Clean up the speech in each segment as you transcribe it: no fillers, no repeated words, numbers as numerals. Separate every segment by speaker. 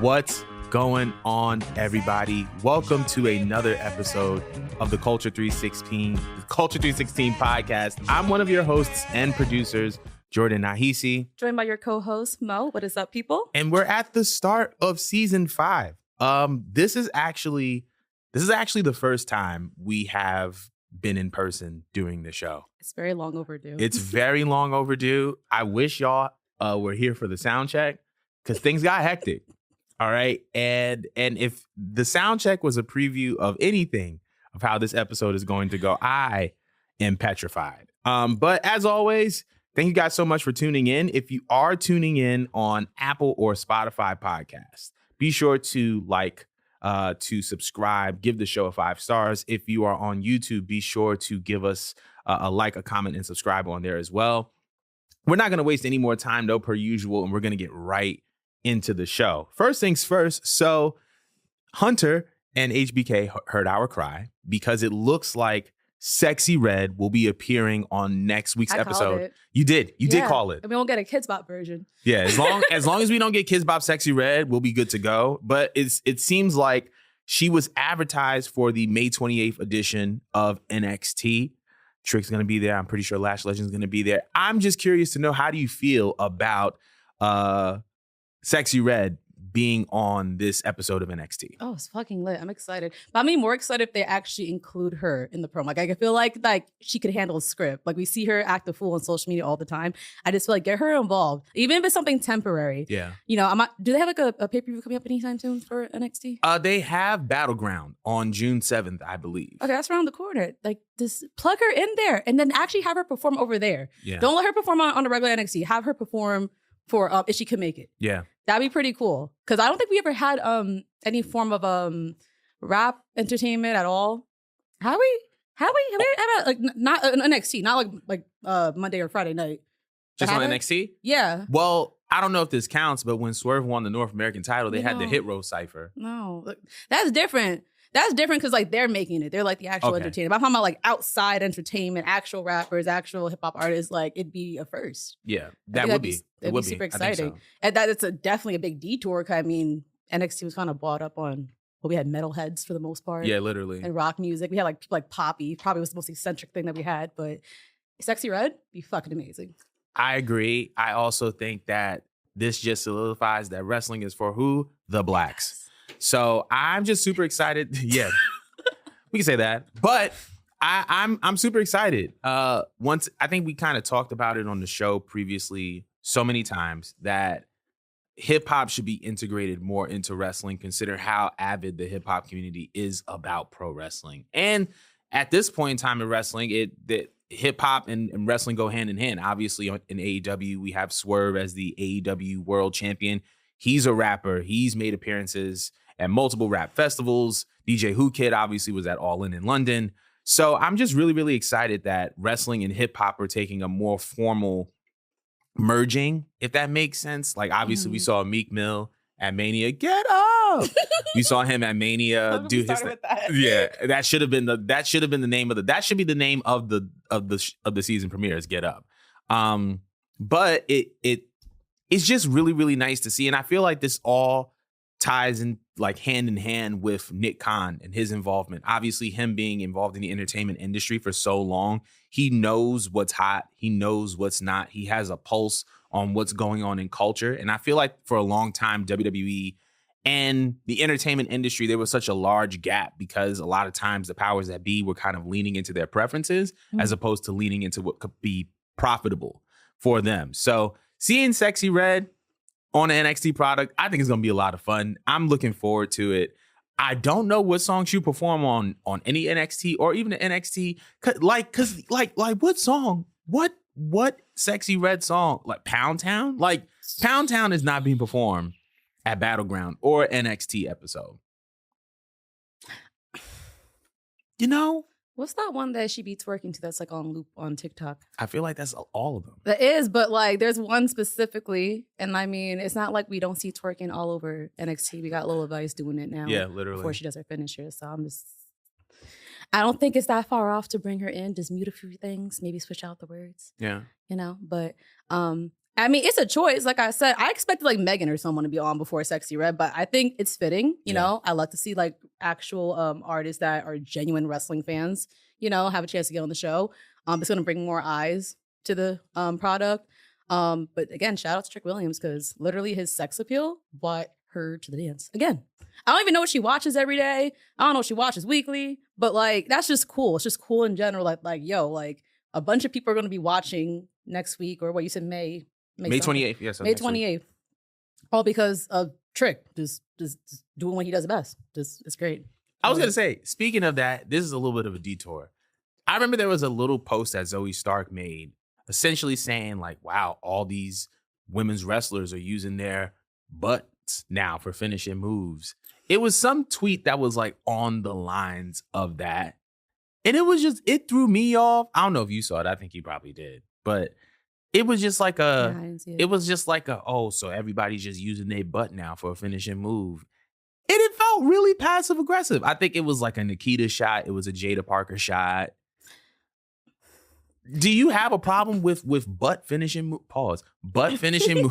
Speaker 1: What's going on, everybody? Welcome to another episode of the Culture 316 podcast. I'm one of your hosts and producers, Jordan Nahisi.
Speaker 2: Joined by your co-host, Mo. What is up, people?
Speaker 1: And we're at the start of season 5. This is actually the first time we have been in person doing the show.
Speaker 2: It's very long overdue.
Speaker 1: It's very long overdue. I wish y'all were here for the sound check because things got hectic. All right. And if the sound check was a preview of anything of how this episode is going to go, I am petrified. But as always, thank you guys so much for tuning in. If you are tuning in on Apple or Spotify podcasts, be sure to to subscribe, give the show a 5 stars. If you are on YouTube, be sure to give us a like, a comment, and subscribe on there as well. We're not going to waste any more time, though, per usual, and we're going to get right into the show. First things first. So Hunter and HBK heard our cry because it looks like Sexy Red will be appearing on next week's episode. You did call it.
Speaker 2: And we won't get a Kidz Bop version.
Speaker 1: Yeah, as long as we don't get Kidz Bop Sexy Red, we'll be good to go. But it seems like she was advertised for the May 28th edition of NXT. Trick's going to be there. I'm pretty sure Lash Legend's going to be there. I'm just curious to know, how do you feel about Sexy Red being on this episode of NXT?
Speaker 2: Oh, it's fucking lit. I'm excited. But I'm more excited if they actually include her in the promo. Like, I feel like she could handle a script. Like, we see her act a fool on social media all the time. I just feel like get her involved, even if it's something temporary.
Speaker 1: Yeah.
Speaker 2: You know, do they have like a pay-per-view coming up anytime soon for NXT?
Speaker 1: They have Battleground on June 7th, I believe.
Speaker 2: Okay, that's around the corner. Like, just plug her in there and then actually have her perform over there.
Speaker 1: Yeah.
Speaker 2: Don't let her perform on the regular NXT. Have her perform for if she can make it.
Speaker 1: Yeah.
Speaker 2: That'd be pretty cool. Because I don't think we ever had any form of rap entertainment at all. Have we ever, like, not NXT, not like Monday or Friday night.
Speaker 1: Just on NXT?
Speaker 2: Yeah.
Speaker 1: Well, I don't know if this counts, but when Swerve won the North American title, they had the Hit Row Cypher.
Speaker 2: No, that's different. That's different because, like, they're making it. They're like the actual entertainment. But I'm talking about like outside entertainment, actual rappers, actual hip hop artists. Like, it'd be a first.
Speaker 1: Yeah, that would be.
Speaker 2: It'd be super exciting. And that it's definitely a big detour. I mean, NXT was kind of bought up on. Well, we had metalheads for the most part.
Speaker 1: Yeah, literally.
Speaker 2: And rock music. We had like people like Poppy. Probably was the most eccentric thing that we had. But Sexy Red, be fucking amazing.
Speaker 1: I agree. I also think that this just solidifies that wrestling is for who? The blacks. So I'm just super excited. Yeah, we can say that. But I'm super excited. I think we kind of talked about it on the show previously so many times that hip hop should be integrated more into wrestling. Consider how avid the hip hop community is about pro wrestling. And at this point in time in wrestling, that hip hop and wrestling go hand in hand. Obviously, in AEW, we have Swerve as the AEW World Champion. He's a rapper. He's made appearances at multiple rap festivals. DJ Who Kid obviously was at All In London. So I'm just really, really excited that wrestling and hip hop are taking a more formal merging, if that makes sense. Like, obviously, we saw Meek Mill at Mania. Get up! We saw him at Mania do his thing. Yeah, that should be the name of the season premiere is Get Up. But it's just really, really nice to see, and I feel like this all ties in like hand in hand with Nick Khan and his involvement. Obviously, him being involved in the entertainment industry for so long, he knows what's hot. He knows what's not. He has a pulse on what's going on in culture. And I feel like for a long time, WWE and the entertainment industry, there was such a large gap because a lot of times the powers that be were kind of leaning into their preferences as opposed to leaning into what could be profitable for them. So seeing Sexy Red on an NXT product, I think it's going to be a lot of fun. I'm looking forward to it. I don't know what song she'll perform on any NXT or even the NXT. Cause what song? What Sexy Red song? Like Pound Town? Like Pound Town is not being performed at Battleground or NXT episode. You know?
Speaker 2: What's that one that she be twerking to that's like on loop on TikTok?
Speaker 1: I feel like that's all of them.
Speaker 2: That is, but like there's one specifically, and I mean, it's not like we don't see twerking all over NXT. We got Lola Vice doing it now.
Speaker 1: Yeah, literally.
Speaker 2: Before she does her finisher. So I don't think it's that far off to bring her in. Just mute a few things, maybe switch out the words.
Speaker 1: Yeah.
Speaker 2: You know, but I mean, it's a choice. Like I said, I expected like Megan or someone to be on before Sexy Red, but I think it's fitting. You know, I love to see like actual artists that are genuine wrestling fans, you know, have a chance to get on the show. It's going to bring more eyes to the product. But again, shout out to Trick Williams because literally his sex appeal brought her to the dance. Again, I don't even know what she watches every day. I don't know what she watches weekly, but like that's just cool. It's just cool in general. Like yo, like a bunch of people are going to be watching next week or what you said May
Speaker 1: 28th. Yes,
Speaker 2: May 28th. All because of Trick just doing what he does best. Just it's great.
Speaker 1: I was gonna say, speaking of that, this is a little bit of a detour. I remember there was a little post that Zoe Stark made, essentially saying like, "Wow, all these women's wrestlers are using their butts now for finishing moves." It was some tweet that was like on the lines of that, and it threw me off. I don't know if you saw it. I think you probably did, but. It was just like oh, so everybody's just using their butt now for a finishing move. And it felt really passive aggressive. I think it was like a Nikita shot. It was a Jada Parker shot. Do you have a problem with butt finishing butt finishing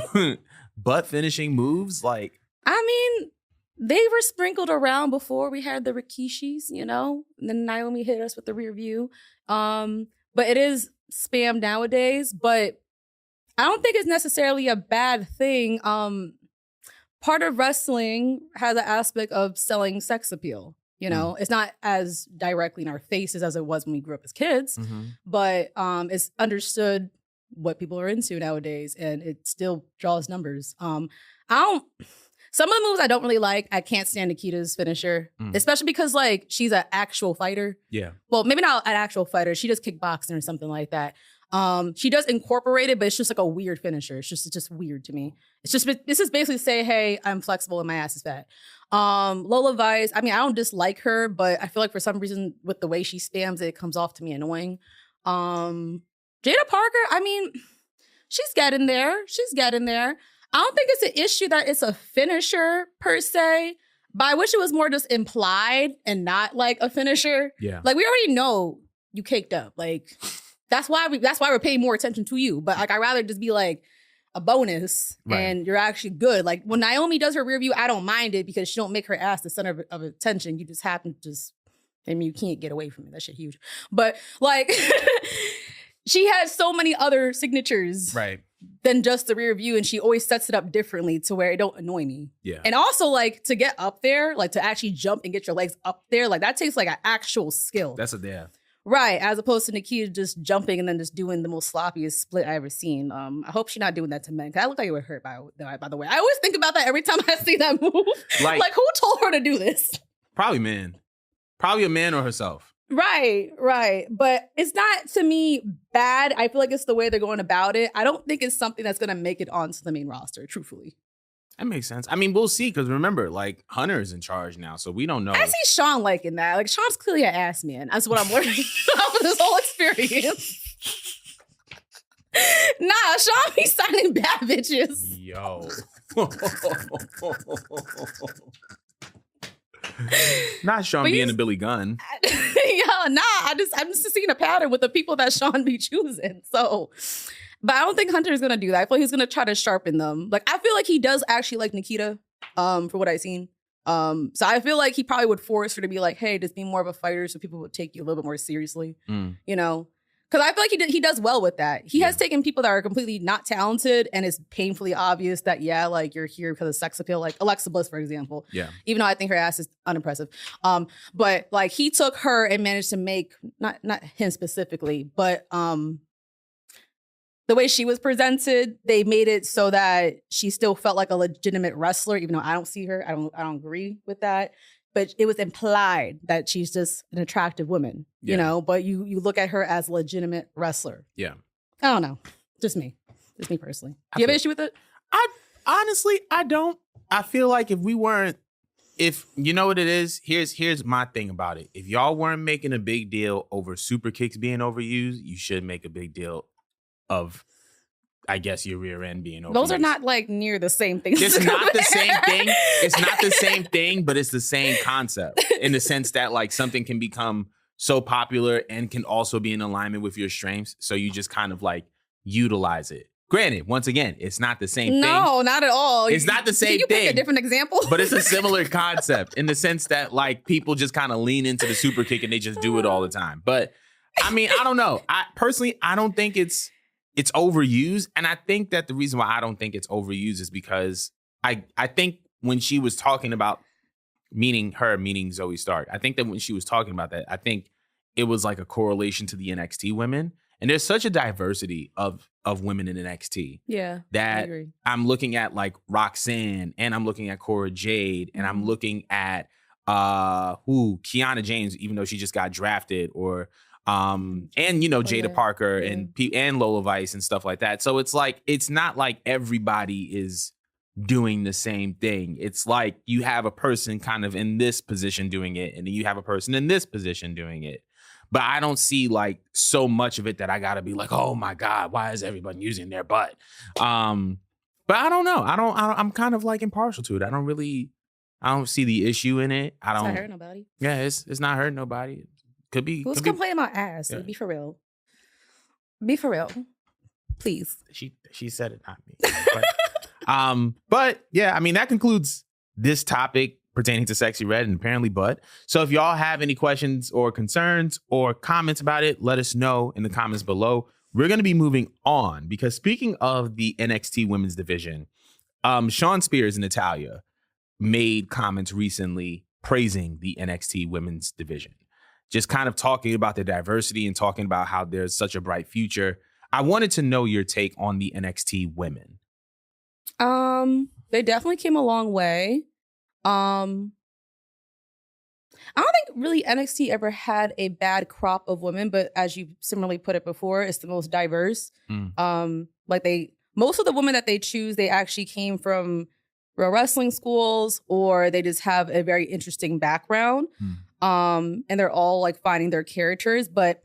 Speaker 1: butt finishing moves? Like,
Speaker 2: I mean, they were sprinkled around before we had the Rikishis, you know? And then Naomi hit us with the rear view. But it is spam nowadays, but I don't think it's necessarily a bad thing. Part of wrestling has an aspect of selling sex appeal. You know, it's not as directly in our faces as it was when we grew up as kids, but it's understood what people are into nowadays, and it still draws numbers. Some of the moves I don't really like. I can't stand Nikita's finisher, especially because like she's an actual fighter. Yeah. Well, maybe not an actual fighter. She does kickboxing or something like that. She does incorporate it, but it's just like a weird finisher. It's just weird to me. This is basically say, hey, I'm flexible and my ass is fat. Lola Vice, I mean, I don't dislike her, but I feel like for some reason with the way she spams it comes off to me annoying. Jada Parker, I mean, she's getting there. I don't think it's an issue that it's a finisher per se, but I wish it was more just implied and not like a finisher. Yeah. Like we already know you caked up. Like that's why we're paying more attention to you. But like I'd rather just be like a bonus and you're actually good. Like when Naomi does her rear view, I don't mind it because she don't make her ass the center of attention. You just happen to I mean, you can't get away from it. That shit huge. But like she has so many other signatures. Right. Than just the rear view, and she always sets it up differently to where it don't annoy me. Yeah. And also, like, to get up there, like, to actually jump and get your legs up there, like, that takes, like, an actual skill.
Speaker 1: That's a
Speaker 2: Right, as opposed to Nikita just jumping and then just doing the most sloppiest split I ever seen. I hope she's not doing that to men, because I look like you were hurt, by the way. I always think about that every time I see that move. Like, who told her to do this?
Speaker 1: Probably men. Probably a man or herself.
Speaker 2: Right. But it's not, to me, bad. I feel like it's the way they're going about it. I don't think it's something that's going to make it onto the main roster, truthfully.
Speaker 1: That makes sense. I mean, we'll see, because remember, like, Hunter is in charge now, so we don't know.
Speaker 2: I see Sean liking that. Like, Sean's clearly an ass man. That's what I'm learning from this whole experience. Nah, Sean be signing bad bitches. Yo.
Speaker 1: Not Sean being a Billy Gunn.
Speaker 2: I'm just seeing a pattern with the people that Sean be choosing. So, but I don't think Hunter is gonna do that. I feel like he's gonna try to sharpen them. Like I feel like he does actually like Nikita, for what I've seen. So I feel like he probably would force her to be like, hey, just be more of a fighter so people would take you a little bit more seriously. You know? Because I feel like he does well with that. He has taken people that are completely not talented, and it's painfully obvious that, like, you're here because of sex appeal. Like Alexa Bliss, for example. Yeah. Even though I think her ass is unimpressive. But, like, he took her and managed to make, not him specifically, but the way she was presented, they made it so that she still felt like a legitimate wrestler, even though I don't see her. I don't agree with that. But it was implied that she's just an attractive woman, you know, but you look at her as a legitimate wrestler. Yeah. I don't know. Just me personally. Do you have an issue with it?
Speaker 1: Honestly, I don't. I feel like if you know what it is, here's my thing about it. If y'all weren't making a big deal over super kicks being overused, you should make a big deal of, I guess, your rear end being overused.
Speaker 2: Those are not like near the same thing.
Speaker 1: It's not the same thing. It's not the same thing, but it's the same concept in the sense that like something can become so popular and can also be in alignment with your strengths. So you just kind of like utilize it. Granted, once again, it's not the same thing.
Speaker 2: No, not at all.
Speaker 1: It's not the same
Speaker 2: Can you
Speaker 1: thing.
Speaker 2: pick a different example?
Speaker 1: But it's a similar concept in the sense that like people just kind of lean into the super kick and they just do it all the time. But I mean, I don't know. I personally don't think it's overused. And I think that the reason why I don't think it's overused is because I think when she was talking about meaning Zoe Stark, I think that when she was talking about that, I think it was like a correlation to the NXT women. And there's such a diversity of women in NXT.
Speaker 2: Yeah.
Speaker 1: That
Speaker 2: I agree.
Speaker 1: I'm looking at like Roxanne and I'm looking at Cora Jade and I'm looking at Kiana James, even though she just got drafted, or and Jada Parker and Lola Vice and stuff like that. So it's like it's not like everybody is doing the same thing. It's like you have a person kind of in this position doing it, and then you have a person in this position doing it. But I don't see like so much of it that I gotta be like, oh my God, why is everybody using their butt? But I don't know. I'm kind of like impartial to it. I don't see the issue in it.
Speaker 2: It's not hurting nobody.
Speaker 1: Yeah, it's not hurting nobody. Could be.
Speaker 2: Who's complaining about ass? Yeah. Be for real. Be for real. Please.
Speaker 1: She said it, not me. But yeah, I mean, that concludes this topic pertaining to Sexy Red and apparently butt. So if y'all have any questions or concerns or comments about it, let us know in the comments below. We're going to be moving on because speaking of the NXT women's division, Shawn Spears and Natalya made comments recently praising the NXT women's division, just kind of talking about the diversity and talking about how there's such a bright future. I wanted to know your take on the NXT women.
Speaker 2: They definitely came a long way. I don't think really NXT ever had a bad crop of women, but as you similarly put it before, it's the most diverse. Most of the women that they choose, they actually came from real wrestling schools, or they just have a very interesting background. And they're all like finding their characters. But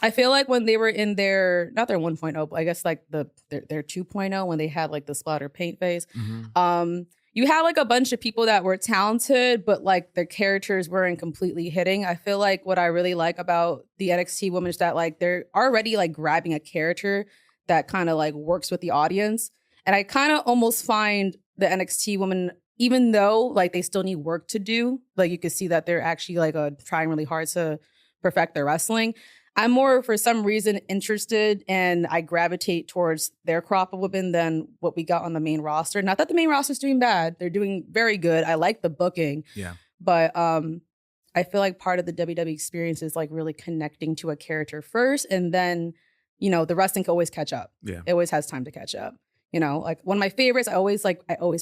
Speaker 2: I feel like when they were in their, not their 1.0, but I guess like their 2.0, when they had like the splatter paint phase, you had like a bunch of people that were talented, but like their characters weren't completely hitting. I feel like what I really like about the NXT women is that like they're already like grabbing a character that kind of like works with the audience. And I kind of almost find the NXT women, even though like they still need work to do, like you can see that they're actually like trying really hard to perfect their wrestling. I'm more, for some reason, interested and I gravitate towards their crop of women than what we got on the main roster. Not that the main roster is doing bad. They're doing very good. I like the booking.
Speaker 1: Yeah.
Speaker 2: But I feel like part of the WWE experience is like really connecting to a character first. And then, the wrestling can always catch up.
Speaker 1: Yeah.
Speaker 2: It always has time to catch up. Like one of my favorites, I always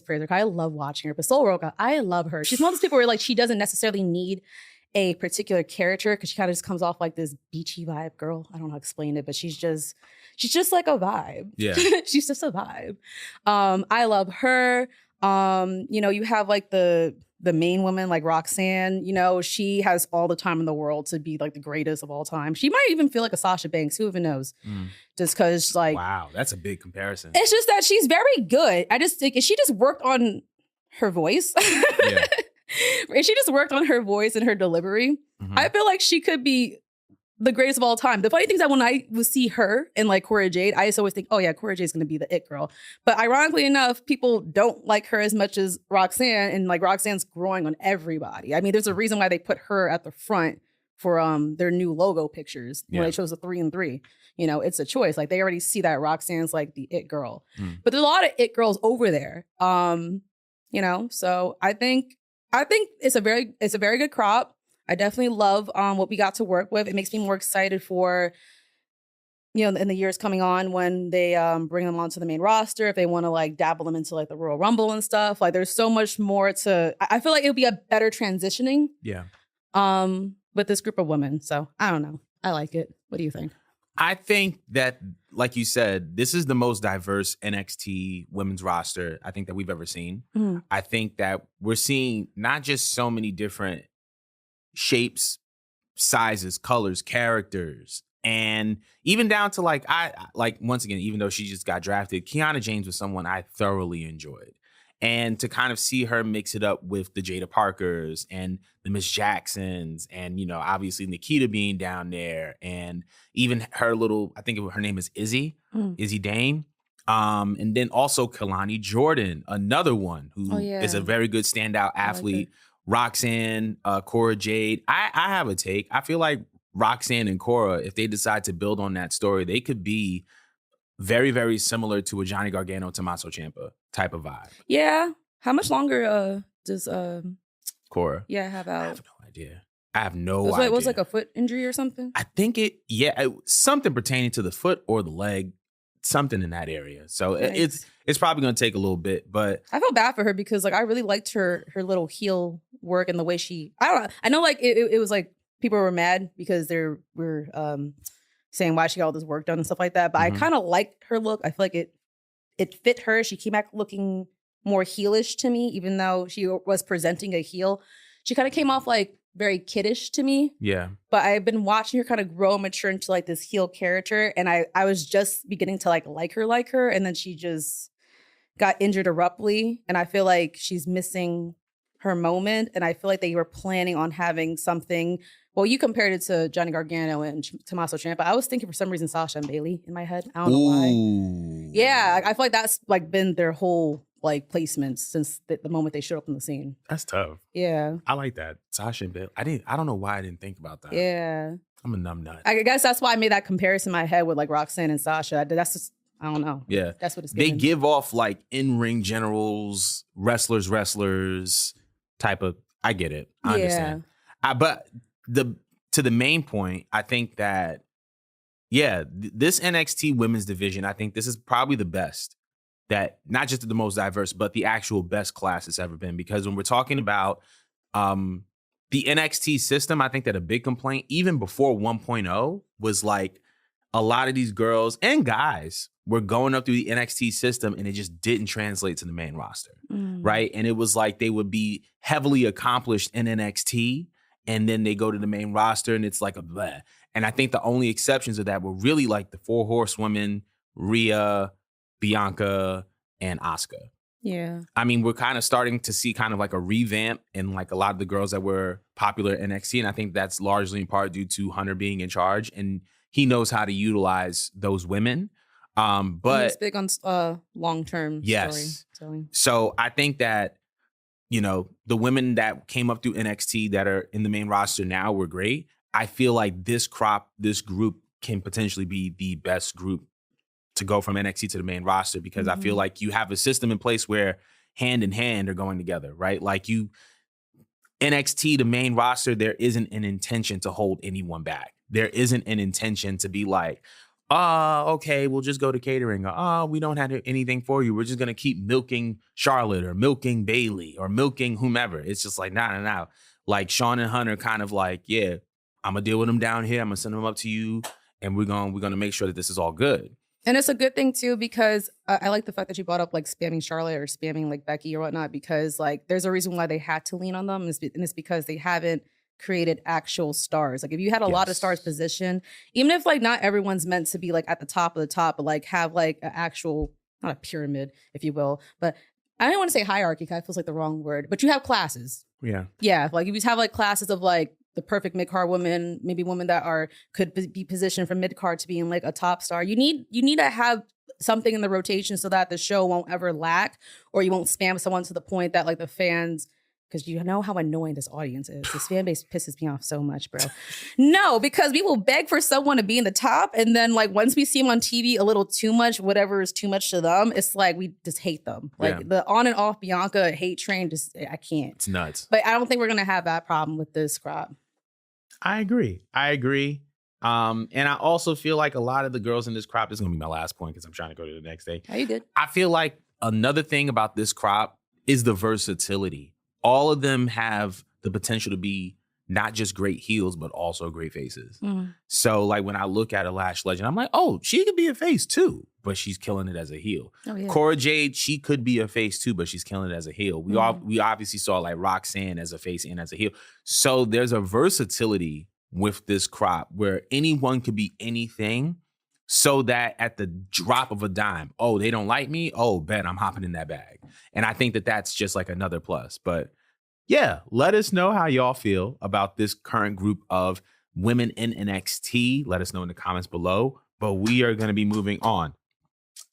Speaker 2: praise her. I love watching her. But Soul Roca, I love her. She's one of those people where like she doesn't necessarily need a particular character because she kind of just comes off like this beachy vibe girl. I don't know how to explain it, but she's just like a vibe.
Speaker 1: Yeah.
Speaker 2: She's just a vibe. I love her. You have like the main woman like Roxanne, she has all the time in the world to be like the greatest of all time. She might even feel like a Sasha Banks, who even knows? Just because like,
Speaker 1: wow, that's a big comparison.
Speaker 2: It's just that she's very good. I just think if she just worked on her voice,
Speaker 1: yeah.
Speaker 2: If she just worked on her voice and her delivery, I feel like she could be the greatest of all time. The funny thing is that when I would see her and like Cora Jade, I just always think, oh yeah, Cora Jade is going to be the it girl. But ironically enough, people don't like her as much as Roxanne, and like Roxanne's growing on everybody. I mean, there's a reason why they put her at the front for their new logo pictures when they chose the 3 and 3. It's a choice. Like they already see that Roxanne's like the it girl. But there's a lot of it girls over there. So I think it's a very good crop. I definitely love what we got to work with. It makes me more excited for, in the years coming on when they bring them onto the main roster, if they want to like dabble them into like the Royal Rumble and stuff. Like there's so much more to, I feel like it would be a better transitioning.
Speaker 1: Yeah.
Speaker 2: With this group of women. So I don't know. I like it. What do you think?
Speaker 1: I think that, like you said, this is the most diverse NXT women's roster I think that we've ever seen. I think that we're seeing not just so many different shapes, sizes, colors, characters, and even down to like, once again, even though she just got drafted, Kiana James was someone I thoroughly enjoyed. And to kind of see her mix it up with the Jada Parkers and the Miss Jacksons and, obviously Nikita being down there and even her little, I think her name is Izzy Dame. And then also Kalani Jordan, another one who is a very good standout athlete. Roxanne, Cora Jade. I have a take. I feel like Roxanne and Cora, if they decide to build on that story, they could be very, very similar to a Johnny Gargano, Tommaso Ciampa type of vibe.
Speaker 2: Yeah. How much longer does
Speaker 1: Cora?
Speaker 2: Yeah, have out?
Speaker 1: I have no idea. I have no idea.
Speaker 2: It was like a foot injury or something?
Speaker 1: I think something pertaining to the foot or the leg, something in that area. So it's probably going to take a little bit, but
Speaker 2: I felt bad for her because like I really liked her little heel work and the way I don't know. I know like it was like people were mad because they were saying why she got all this work done and stuff like that. But I kind of liked her look. I feel like it fit her. She came back looking more heelish to me, even though she was presenting a heel. She kind of came off like very kiddish to me.
Speaker 1: Yeah.
Speaker 2: But I've been watching her kind of grow and mature into like this heel character. And I was just beginning to like her. And then she just got injured abruptly. And I feel like she's missing her moment. And I feel like they were planning on having something. Well, you compared it to Johnny Gargano and Tommaso Ciampa. I was thinking for some reason Sasha and Bailey in my head. I don't know why. Yeah, I feel like that's like been their whole like placements since the moment they showed up on the scene.
Speaker 1: That's tough.
Speaker 2: Yeah.
Speaker 1: I like that. Sasha and Bailey. I don't know why I didn't think about that.
Speaker 2: Yeah.
Speaker 1: I'm a numb nut.
Speaker 2: I guess that's why I made that comparison in my head with like Roxanne and Sasha. That's just, I don't know.
Speaker 1: Yeah.
Speaker 2: That's what it's giving.
Speaker 1: They give off like in-ring generals, wrestlers type of, I get it. I understand. But to the main point, I think that, this NXT women's division, I think this is probably the best. That not just the most diverse, but the actual best class it's ever been. Because when we're talking about the NXT system, I think that a big complaint, even before 1.0, was like a lot of these girls and guys were going up through the NXT system and it just didn't translate to the main roster, right? And it was like they would be heavily accomplished in NXT and then they go to the main roster and it's like a bleh. And I think the only exceptions of that were really like the 4 horsewomen, Rhea, Bianca, and Asuka.
Speaker 2: Yeah.
Speaker 1: I mean, we're kind of starting to see kind of like a revamp in like a lot of the girls that were popular in NXT. And I think that's largely in part due to Hunter being in charge and he knows how to utilize those women. But
Speaker 2: he's big on long-term storytelling.
Speaker 1: So I think that, the women that came up through NXT that are in the main roster now were great. I feel like this group can potentially be the best group to go from NXT to the main roster because I feel like you have a system in place where hand in hand are going together, right? Like NXT, the main roster, there isn't an intention to hold anyone back. There isn't an intention to be like, okay, we'll just go to catering. Or, we don't have anything for you. We're just going to keep milking Charlotte or milking Bailey or milking whomever. It's just like, nah. Like Sean and Hunter kind of like, yeah, I'm going to deal with them down here. I'm going to send them up to you. And we're going to make sure that this is all good.
Speaker 2: And it's a good thing, too, because I like the fact that you brought up, like, spamming Charlotte or spamming, like, Becky or whatnot, because, like, there's a reason why they had to lean on them, and it's because they haven't created actual stars. Like, if you had a lot of stars positioned, even if, like, not everyone's meant to be, like, at the top of the top, but, like, have, like, an actual, not a pyramid, if you will, but I don't want to say hierarchy, because it feels like the wrong word, but you have classes.
Speaker 1: Yeah.
Speaker 2: Yeah, like, if you have, like, classes of, like, the perfect mid-card women, maybe women that could be positioned from mid-card to being like a top star. You need to have something in the rotation so that the show won't ever lack, or you won't spam someone to the point that like the fans, because you know how annoying this audience is. This fan base pisses me off so much, bro. No, because we will beg for someone to be in the top, and then like once we see them on TV a little too much, whatever is too much to them, it's like we just hate them. Like the on and off Bianca hate train, I can't.
Speaker 1: It's nuts.
Speaker 2: But I don't think we're gonna have that problem with this crop.
Speaker 1: I agree. And I also feel like a lot of the girls in this crop, this is going to be my last point because I'm trying to go to the next day.
Speaker 2: Are you good?
Speaker 1: I feel like another thing about this crop is the versatility. All of them have the potential to be not just great heels, but also great faces. So like when I look at a Lash Legend, I'm like, oh, she could be a face too, but she's killing it as a heel. Oh, yeah. Cora Jade, she could be a face too, but she's killing it as a heel. We obviously saw like Roxanne as a face and as a heel. So there's a versatility with this crop where anyone could be anything so that at the drop of a dime, oh, they don't like me? Oh, bet I'm hopping in that bag. And I think that that's just like another plus. But yeah, let us know how y'all feel about this current group of women in NXT. Let us know in the comments below. But we are going to be moving on.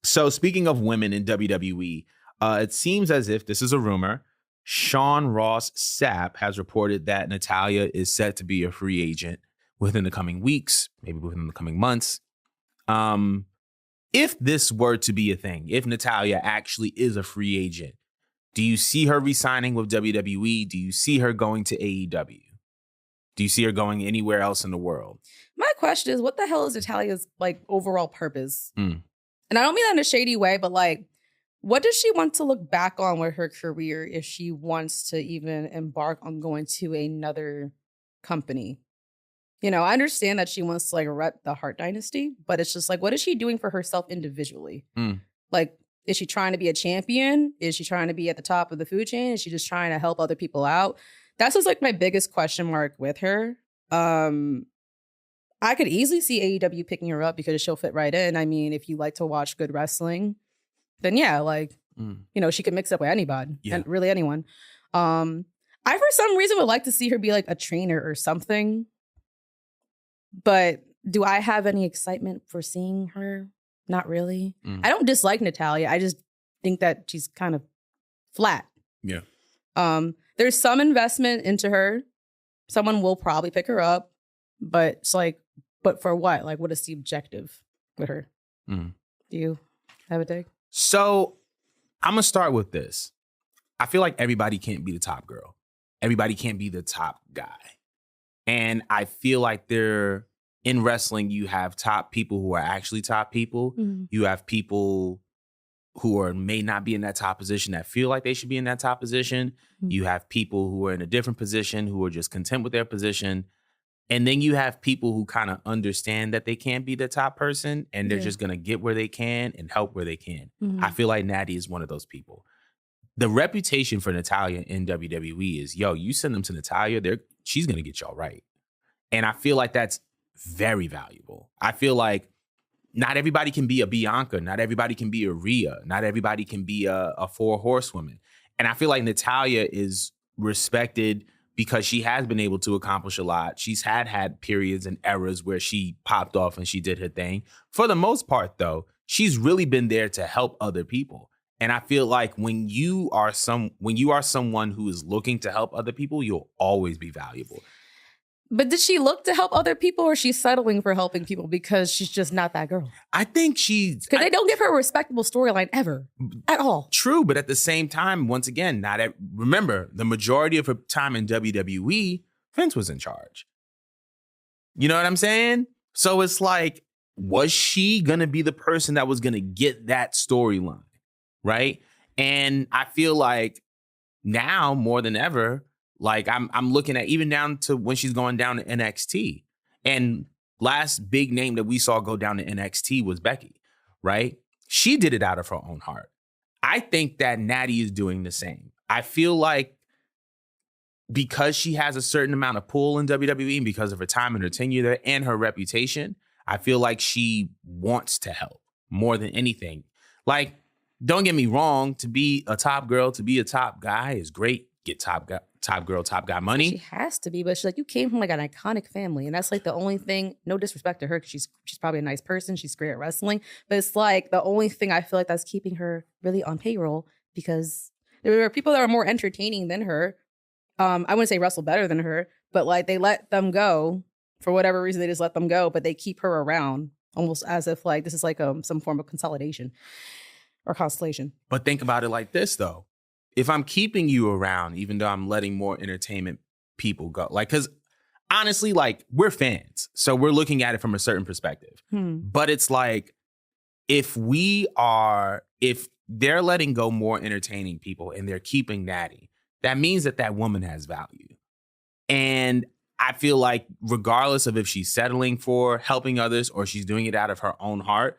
Speaker 1: So speaking of women in WWE, it seems as if this is a rumor. Sean Ross Sapp has reported that Natalya is set to be a free agent within the coming weeks, maybe within the coming months. If this were to be a thing, if Natalya actually is a free agent, do you see her re-signing with WWE? Do you see her going to AEW? Do you see her going anywhere else in the world?
Speaker 2: My question is, what the hell is Natalya's like overall purpose?
Speaker 1: Mm.
Speaker 2: And I don't mean that in a shady way, but like, what does she want to look back on with her career if she wants to even embark on going to another company? You know, I understand that she wants to like rep the Hart Dynasty, but it's just like, what is she doing for herself individually?
Speaker 1: Mm.
Speaker 2: Like, is she trying to be a champion? Is she trying to be at the top of the food chain? Is she just trying to help other people out? That's just like my biggest question mark with her. I could easily see AEW picking her up because she'll fit right in. I mean, if you like to watch good wrestling, then yeah, like, you know, she could mix up with anybody and really anyone. I, for some reason, would like to see her be like a trainer or something. But do I have any excitement for seeing her? Not really. I don't dislike Natalya. I just think that she's kind of flat.
Speaker 1: Yeah.
Speaker 2: There's some investment into her. Someone will probably pick her up, but it's like, but for what? Like, what is the objective with her? Do you have a take?
Speaker 1: So I'm going to start with this. I feel like everybody can't be the top girl. Everybody can't be the top guy. And I feel like in wrestling, you have top people who are actually top people. You have people who may not be in that top position that feel like they should be in that top position. You have people who are in a different position who are just content with their position. And then you have people who kind of understand that they can't be the top person and they're just going to get where they can and help where they can. I feel like Natty is one of those people. The reputation for Natalya in WWE is, yo, you send them to Natalya, she's going to get y'all right. And I feel like that's very valuable. I feel like not everybody can be a Bianca. Not everybody can be a Rhea. Not everybody can be a four horsewoman. And I feel like Natalya is respected because she has been able to accomplish a lot. She's had periods and eras where she popped off and she did her thing. For the most part, though, she's really been there to help other people. And I feel like when you are someone who is looking to help other people, you'll always be valuable.
Speaker 2: But did she look to help other people, or is she settling for helping people because she's just not that girl?
Speaker 1: I think
Speaker 2: because they don't give her a respectable storyline ever at all.
Speaker 1: True, but at the same time, once again, remember the majority of her time in WWE, Vince was in charge. You know what I'm saying? So it's like, was she gonna be the person that was gonna get that storyline, right? And I feel like now more than ever. Like I'm looking at even down to when she's going down to NXT. And last big name that we saw go down to NXT was Becky, right? She did it out of her own heart. I think that Natty is doing the same. I feel like because she has a certain amount of pull in WWE and because of her time and her tenure there and her reputation, I feel like she wants to help more than anything. Like, don't get me wrong, to be a top girl, to be a top guy is great. Get top girl, top guy money.
Speaker 2: She has to be, but she's like, you came from like an iconic family, and that's like the only thing. No disrespect to her, because she's probably a nice person. She's great at wrestling, but it's like the only thing I feel like that's keeping her really on payroll, because there are people that are more entertaining than her. I wouldn't say wrestle better than her, but like they let them go for whatever reason. They just let them go, but they keep her around almost as if like this is like some form of consolidation or constellation.
Speaker 1: But think about it like this though. If I'm keeping you around, even though I'm letting more entertainment people go, like, because honestly, like, we're fans. So we're looking at it from a certain perspective. But it's like, if they're letting go more entertaining people and they're keeping Natty, that means that woman has value. And I feel like regardless of if she's settling for helping others or she's doing it out of her own heart,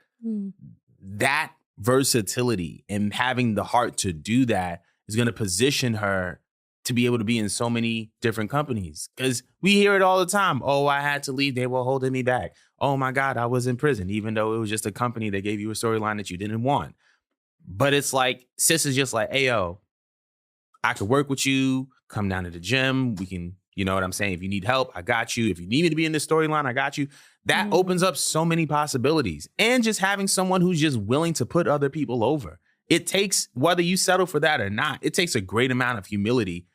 Speaker 1: that versatility and having the heart to do that is going to position her to be able to be in so many different companies. Because we hear it all the time. Oh, I had to leave. They were holding me back. Oh my God, I was in prison, even though it was just a company that gave you a storyline that you didn't want. But it's like, sis is just like, hey, yo, I could work with you, come down to the gym. We can, You know what I'm saying? If you need help, I got you. If you need me to be in this storyline, I got you. That opens up so many possibilities. And just having someone who's just willing to put other people over. It takes, whether you settle for that or not, it takes a great amount of humility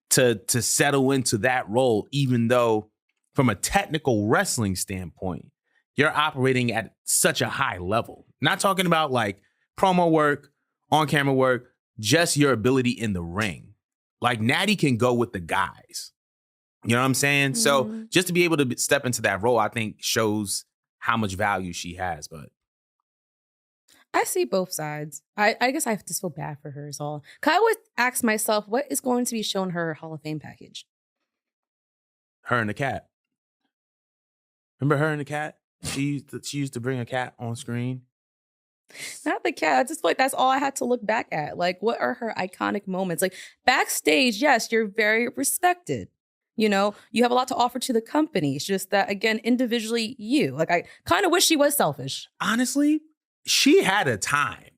Speaker 1: to settle into that role, even though from a technical wrestling standpoint, you're operating at such a high level. Not talking about like promo work, on-camera work, just your ability in the ring. Like Natty can go with the guys. You know what I'm saying? So just to be able to step into that role, I think shows how much value she has. But
Speaker 2: I see both sides. I guess I just feel bad for her is all. Cause I always ask myself, what is going to be shown her Hall of Fame package?
Speaker 1: Her and the cat. Remember her and the cat? She used to bring a cat on screen.
Speaker 2: Not the cat. I just feel like that's all I had to look back at. Like, what are her iconic moments? Like backstage, yes, you're very respected. You know, you have a lot to offer to the company. It's just that, again, individually, like, I kind of wish she was selfish.
Speaker 1: Honestly, she had a time.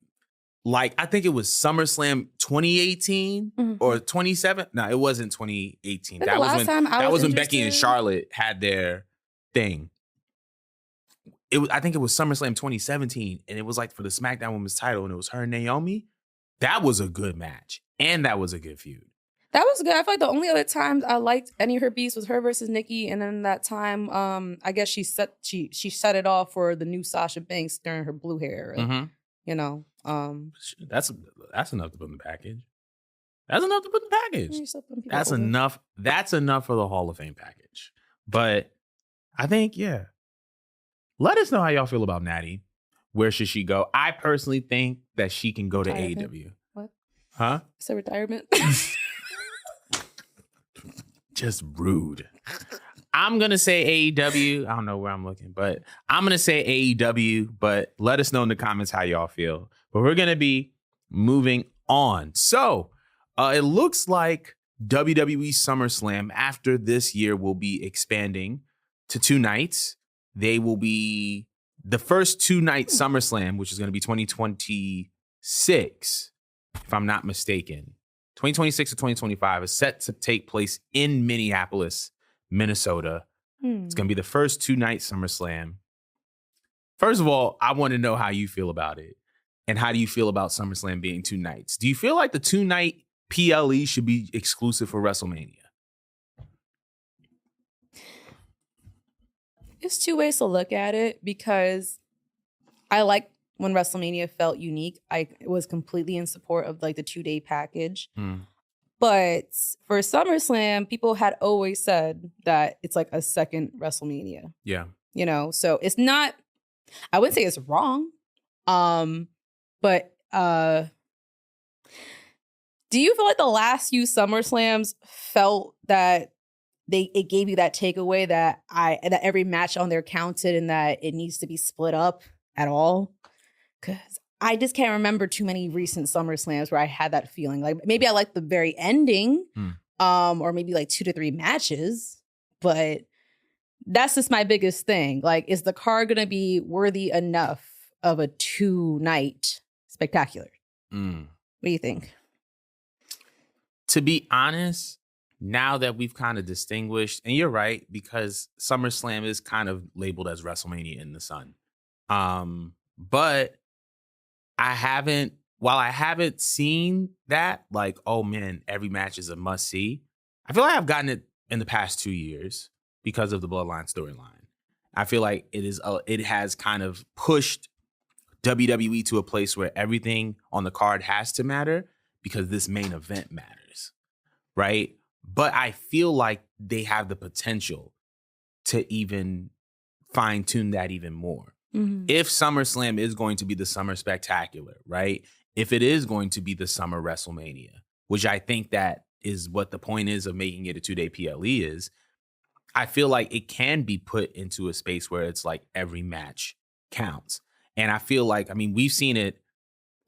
Speaker 1: Like, I think it was SummerSlam 2018 or 27. No, it wasn't 2018. That was when Becky and Charlotte had their thing. I think it was SummerSlam 2017, and it was like for the SmackDown Women's title, and it was her and Naomi. That was a good match, and that was a good feud.
Speaker 2: That was good. I feel like the only other times I liked any of her beats was her versus Nikki, and then that time, I guess she set it off for the new Sasha Banks during her blue hair. You know,
Speaker 1: that's enough to put in the package. That's enough to put in the package. That's enough. That's enough for the Hall of Fame package. But I think, yeah. Let us know how y'all feel about Natty. Where should she go? I personally think that she can go to AEW.
Speaker 2: What?
Speaker 1: Huh?
Speaker 2: It's a retirement.
Speaker 1: Just rude. I'm going to say AEW. I don't know where I'm looking, but I'm going to say AEW. But let us know in the comments how y'all feel. But we're going to be moving on. So it looks like WWE SummerSlam after this year will be expanding to 2 nights. They will be the first 2-night SummerSlam, which is going to be 2026, if I'm not mistaken. 2026 or 2025 is set to take place in Minneapolis, Minnesota. It's going to be the first 2-night SummerSlam. First of all, I want to know how you feel about it. And how do you feel about SummerSlam being 2 nights? Do you feel like the 2-night PLE should be exclusive for WrestleMania?
Speaker 2: It's 2 ways to look at it, because I like when WrestleMania felt unique. I was completely in support of like the 2-day package. But for SummerSlam, people had always said that it's like a second WrestleMania.
Speaker 1: Yeah.
Speaker 2: You know, so it's not, I wouldn't say it's wrong. But do you feel like the last few SummerSlams felt that it gave you that takeaway that every match on there counted and that it needs to be split up at all? Because I just can't remember too many recent SummerSlams where I had that feeling. Like maybe I like the very ending, or maybe like 2 to 3 matches, but that's just my biggest thing. Like, is the card going to be worthy enough of a 2-night spectacular? What do you think?
Speaker 1: To be honest, now that we've kind of distinguished, and you're right, because SummerSlam is kind of labeled as WrestleMania in the sun. But while I haven't seen that, like, oh man, every match is a must see. I feel like I've gotten it in the past 2 years because of the Bloodline storyline. I feel like it has kind of pushed WWE to a place where everything on the card has to matter because this main event matters, right? But I feel like they have the potential to even fine-tune that even more. If SummerSlam is going to be the summer spectacular, right? If it is going to be the summer WrestleMania, which I think that is what the point is of making it a 2-day PLE is, I feel like it can be put into a space where it's like every match counts. And I feel like, I mean, we've seen it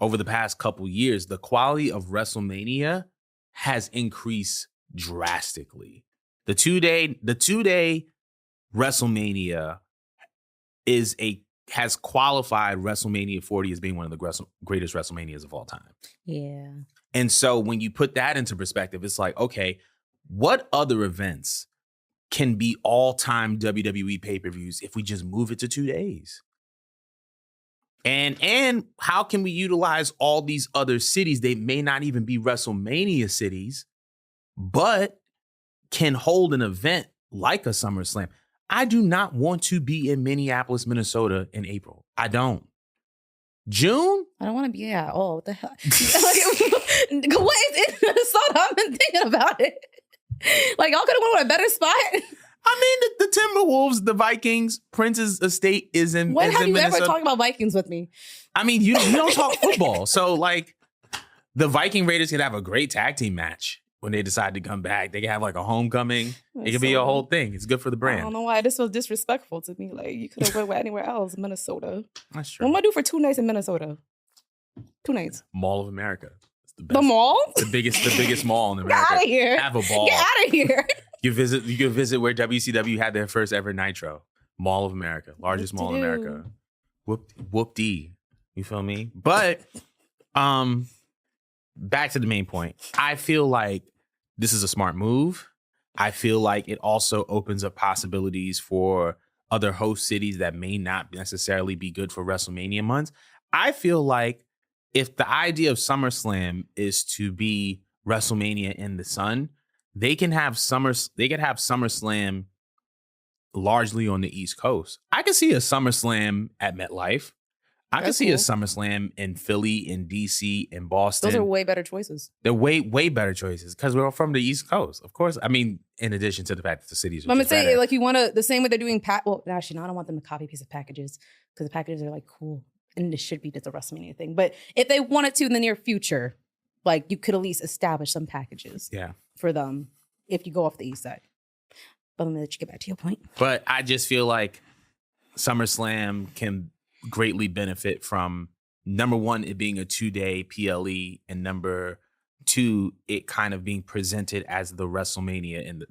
Speaker 1: over the past couple years. The quality of WrestleMania has increased drastically. The 2-day WrestleMania has qualified WrestleMania 40 as being one of the greatest WrestleManias of all time.
Speaker 2: Yeah.
Speaker 1: And so when you put that into perspective, it's like, okay, what other events can be all-time WWE pay-per-views if we just move it to 2 days. And how can we utilize all these other cities? They may not even be WrestleMania cities, but can hold an event like a SummerSlam. I do not want to be in Minneapolis, Minnesota in April. I don't. June?
Speaker 2: I don't want to be at all. What the hell? What is in Minnesota? I've been thinking about it. Like, y'all could have went with a better spot.
Speaker 1: I mean, the Timberwolves, the Vikings, Prince's estate is in
Speaker 2: When
Speaker 1: is
Speaker 2: have
Speaker 1: in
Speaker 2: you
Speaker 1: Minnesota.
Speaker 2: ever talked about Vikings with me?
Speaker 1: I mean, you don't talk football. So, like, the Viking Raiders could have a great tag team match when they decide to come back. They can have, like, a homecoming. It could be a whole thing. It's good for the
Speaker 2: I
Speaker 1: brand.
Speaker 2: don't know why this was disrespectful to me. Like, you could have went with anywhere else, Minnesota.
Speaker 1: That's
Speaker 2: What
Speaker 1: true.
Speaker 2: am I do for 2 nights in Minnesota? 2 nights.
Speaker 1: Mall of America. It's the
Speaker 2: The
Speaker 1: best.
Speaker 2: mall?
Speaker 1: The biggest mall in
Speaker 2: Get
Speaker 1: America.
Speaker 2: out of here.
Speaker 1: Have a ball.
Speaker 2: Get out of here.
Speaker 1: You could visit where WCW had their first ever Nitro. Mall of America. Largest mall in America. Whoop-dee. You feel me? But back to the main point. I feel like this is a smart move. I feel like it also opens up possibilities for other host cities that may not necessarily be good for WrestleMania months. I feel like if the idea of SummerSlam is to be WrestleMania in the sun, they could have SummerSlam largely on the East Coast. I could see a SummerSlam at MetLife. I could
Speaker 2: That's
Speaker 1: see a
Speaker 2: cool.
Speaker 1: SummerSlam in Philly, in DC, in Boston.
Speaker 2: Those are way better choices.
Speaker 1: They're way better choices because we're all from the East Coast. Of course, I mean, in addition to the fact that the cities are
Speaker 2: I'm gonna
Speaker 1: just
Speaker 2: say,
Speaker 1: better.
Speaker 2: like, you want to, the same way they're doing, well, actually, no, I don't want them to copy piece of packages because the packages are, like, cool. And it should be just a WrestleMania thing. But if they wanted to in the near future, like, you could at least establish some packages
Speaker 1: Yeah.
Speaker 2: for them if you go off the East side. But let me let you get back to your point.
Speaker 1: But I just feel like SummerSlam can greatly benefit from, number one, it being a 2-day PLE, and number two, it kind of being presented as the WrestleMania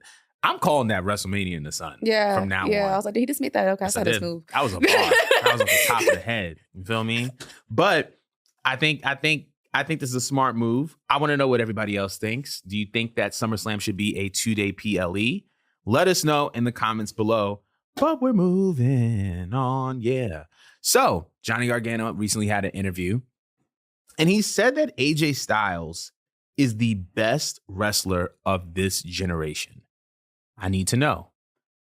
Speaker 1: I'm calling that WrestleMania in the sun.
Speaker 2: Yeah.
Speaker 1: From now on.
Speaker 2: I was like, did he just make that? Okay,
Speaker 1: Yes,
Speaker 2: I saw this
Speaker 1: did.
Speaker 2: move.
Speaker 1: That was a bar. That was off the top of the head. You feel me? But I think this is a smart move. I want to know what everybody else thinks. Do you think that SummerSlam should be a 2-day PLE? Let us know in the comments below. But we're moving on. Yeah. So Johnny Gargano recently had an interview, and he said that AJ Styles is the best wrestler of this generation. I need to know.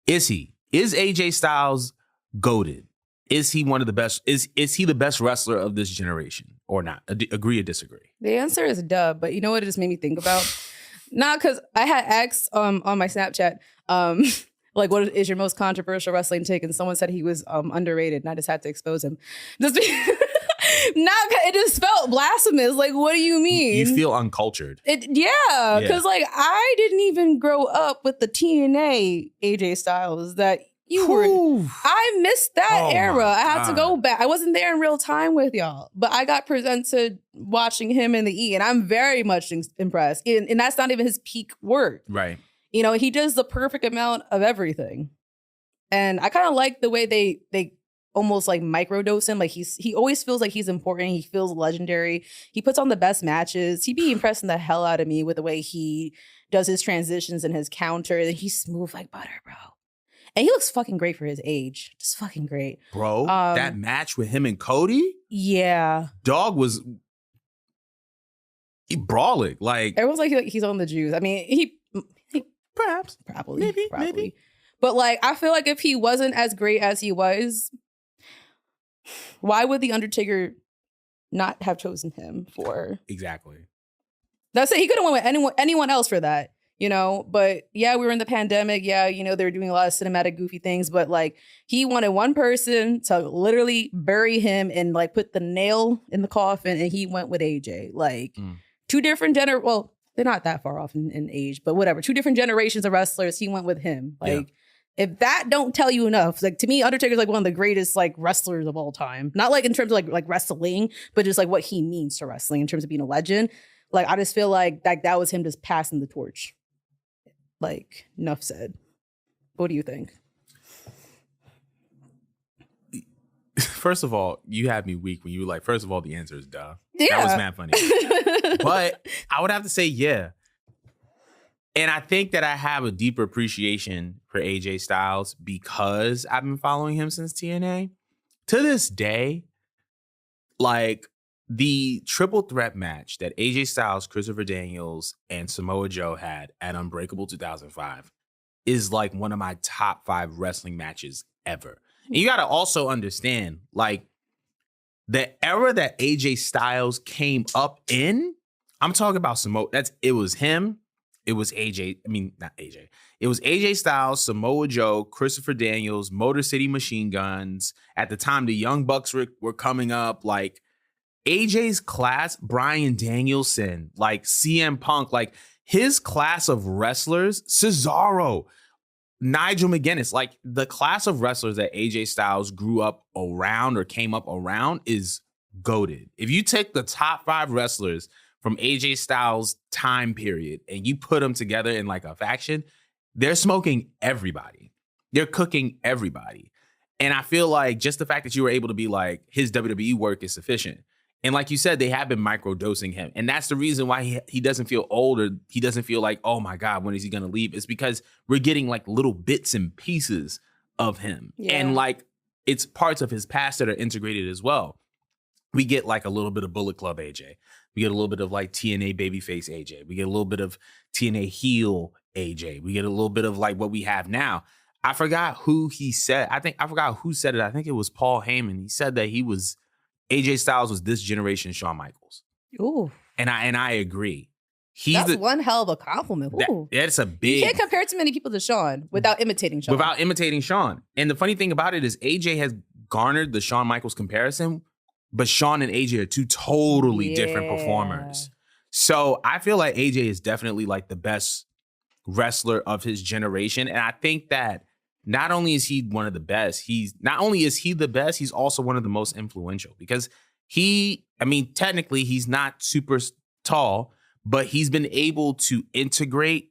Speaker 1: Is he? Is AJ Styles goated? Is he one of the best? Is he the best wrestler of this generation or not? Agree or disagree?
Speaker 2: The answer is duh, but you know what it just made me think about? Not because I had asked on my Snapchat, like, what is your most controversial wrestling take? And someone said he was underrated, and I just had to expose him. Just it just felt blasphemous. Like, what do you mean?
Speaker 1: You feel uncultured.
Speaker 2: Yeah, because like I didn't even grow up with the TNA AJ Styles that you were. I missed that era. I had to go back. I wasn't there in real time with y'all, but I got presented watching him in the E, and I'm very much impressed. And that's not even his peak work.
Speaker 1: Right.
Speaker 2: You know, he does the perfect amount of everything, and I kind of like the way they almost like microdose him. Like he always feels like he's important. He feels legendary. He puts on the best matches. He'd be impressing the hell out of me with the way he does his transitions and his counter. And he's smooth like butter, bro. And he looks fucking great for his age. Just fucking great.
Speaker 1: Bro, that match with him and Cody?
Speaker 2: Yeah.
Speaker 1: Dog was brawling. Like,
Speaker 2: Everyone's like he's on the juice. I mean, he
Speaker 1: perhaps.
Speaker 2: probably.
Speaker 1: Maybe.
Speaker 2: But like, I feel like if he wasn't as great as he was, why would The Undertaker not have chosen him for?
Speaker 1: Exactly.
Speaker 2: That's it. He could have went with anyone else for that, you know? But yeah, we were in the pandemic. Yeah, you know, they were doing a lot of cinematic goofy things, but like he wanted one person to literally bury him and like put the nail in the coffin, and he went with AJ. Like two different well, they're not that far off in age, but whatever. Two different generations of wrestlers. He went with him. Like, if that don't tell you enough, like to me, Undertaker's like one of the greatest like wrestlers of all time. Not like in terms of like wrestling, but just like what he means to wrestling in terms of being a legend. Like I just feel like that was him just passing the torch. Like, enough said. What do you think?
Speaker 1: First of all, you had me weak when you were like, first of all, the answer is duh.
Speaker 2: Yeah.
Speaker 1: That was mad funny. But I would have to say, yeah. And I think that I have a deeper appreciation for AJ Styles because I've been following him since TNA. To this day, like the triple threat match that AJ Styles, Christopher Daniels, and Samoa Joe had at Unbreakable 2005 is like one of my top 5 wrestling matches ever. And you got to also understand, like, the era that AJ Styles came up in, I'm talking about Samoa. It was him. It was AJ. I mean, not AJ. It was AJ Styles, Samoa Joe, Christopher Daniels, Motor City Machine Guns. At the time, the Young Bucks were coming up. Like AJ's class, Bryan Danielson, like CM Punk, like his class of wrestlers, Cesaro, Nigel McGuinness, like the class of wrestlers that AJ Styles grew up around or came up around is goated. If you take the top 5 wrestlers from AJ Styles' time period and you put them together in like a faction, they're smoking everybody. They're cooking everybody. And I feel like just the fact that you were able to be like, his WWE work is sufficient. And like you said, they have been microdosing him. And that's the reason why he doesn't feel old, or he doesn't feel like, oh my God, when is he going to leave? It's because we're getting like little bits and pieces of him. Yeah. And like, it's parts of his past that are integrated as well. We get like a little bit of Bullet Club AJ. We get a little bit of like TNA babyface AJ. We get a little bit of TNA heel AJ. We get a little bit of like what we have now. I forgot who he said. I forgot who said it. I think it was Paul Heyman. He said that AJ Styles was this generation Shawn Michaels.
Speaker 2: Ooh.
Speaker 1: And I agree.
Speaker 2: That's one hell of a compliment. Ooh.
Speaker 1: That's a big...
Speaker 2: You can't compare too many people to Shawn without imitating Shawn.
Speaker 1: And the funny thing about it is AJ has garnered the Shawn Michaels comparison, but Shawn and AJ are 2 totally different performers. So I feel like AJ is definitely like the best wrestler of his generation. And I think that not only is he one of the best, he's also one of the most influential because technically he's not super tall, but he's been able to integrate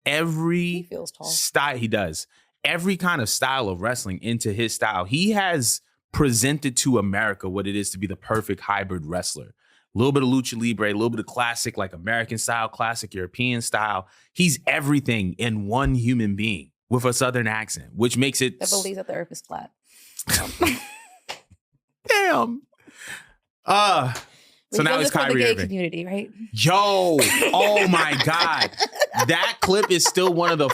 Speaker 1: every style. He does every kind of style of wrestling into his style. He has presented to America what it is to be the perfect hybrid wrestler. A little bit of lucha libre, a little bit of classic, like American style, classic European style. He's everything in one human being with a Southern accent, which makes it...
Speaker 2: That believes that the earth is flat.
Speaker 1: Damn. So now it's Kyrie Irving.
Speaker 2: Community, right?
Speaker 1: Yo, oh my God. That clip is still one of the...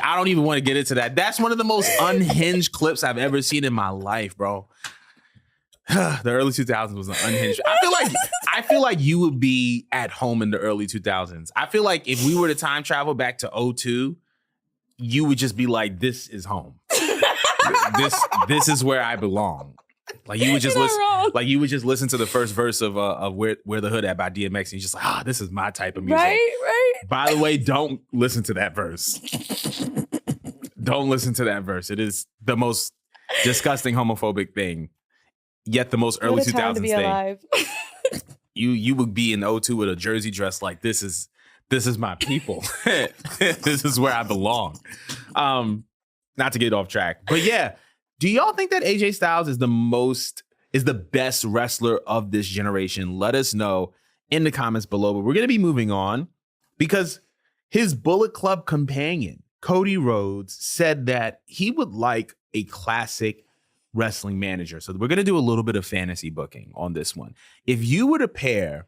Speaker 1: I don't even want to get into that. That's one of the most unhinged clips I've ever seen in my life, bro. The early 2000s was an unhinged. I feel like you would be at home in the early 2000s. I feel like if we were to time travel back to 2002, you would just be like, this is home. This is where I belong. Like you would just listen to the first verse of Where the Hood At by DMX, and you're just like, this is my type of music.
Speaker 2: Right.
Speaker 1: By the way, don't listen to that verse. Don't listen to that verse. It is the most disgusting homophobic thing, yet the most early 2000s thing. Alive. You would be in 2002 with a jersey dress like this is my people. This is where I belong. Not to get off track, but yeah. Do y'all think that AJ Styles is the best wrestler of this generation? Let us know in the comments below. But we're going to be moving on because his Bullet Club companion, Cody Rhodes, said that he would like a classic wrestling manager. So we're going to do a little bit of fantasy booking on this one. If you were to pair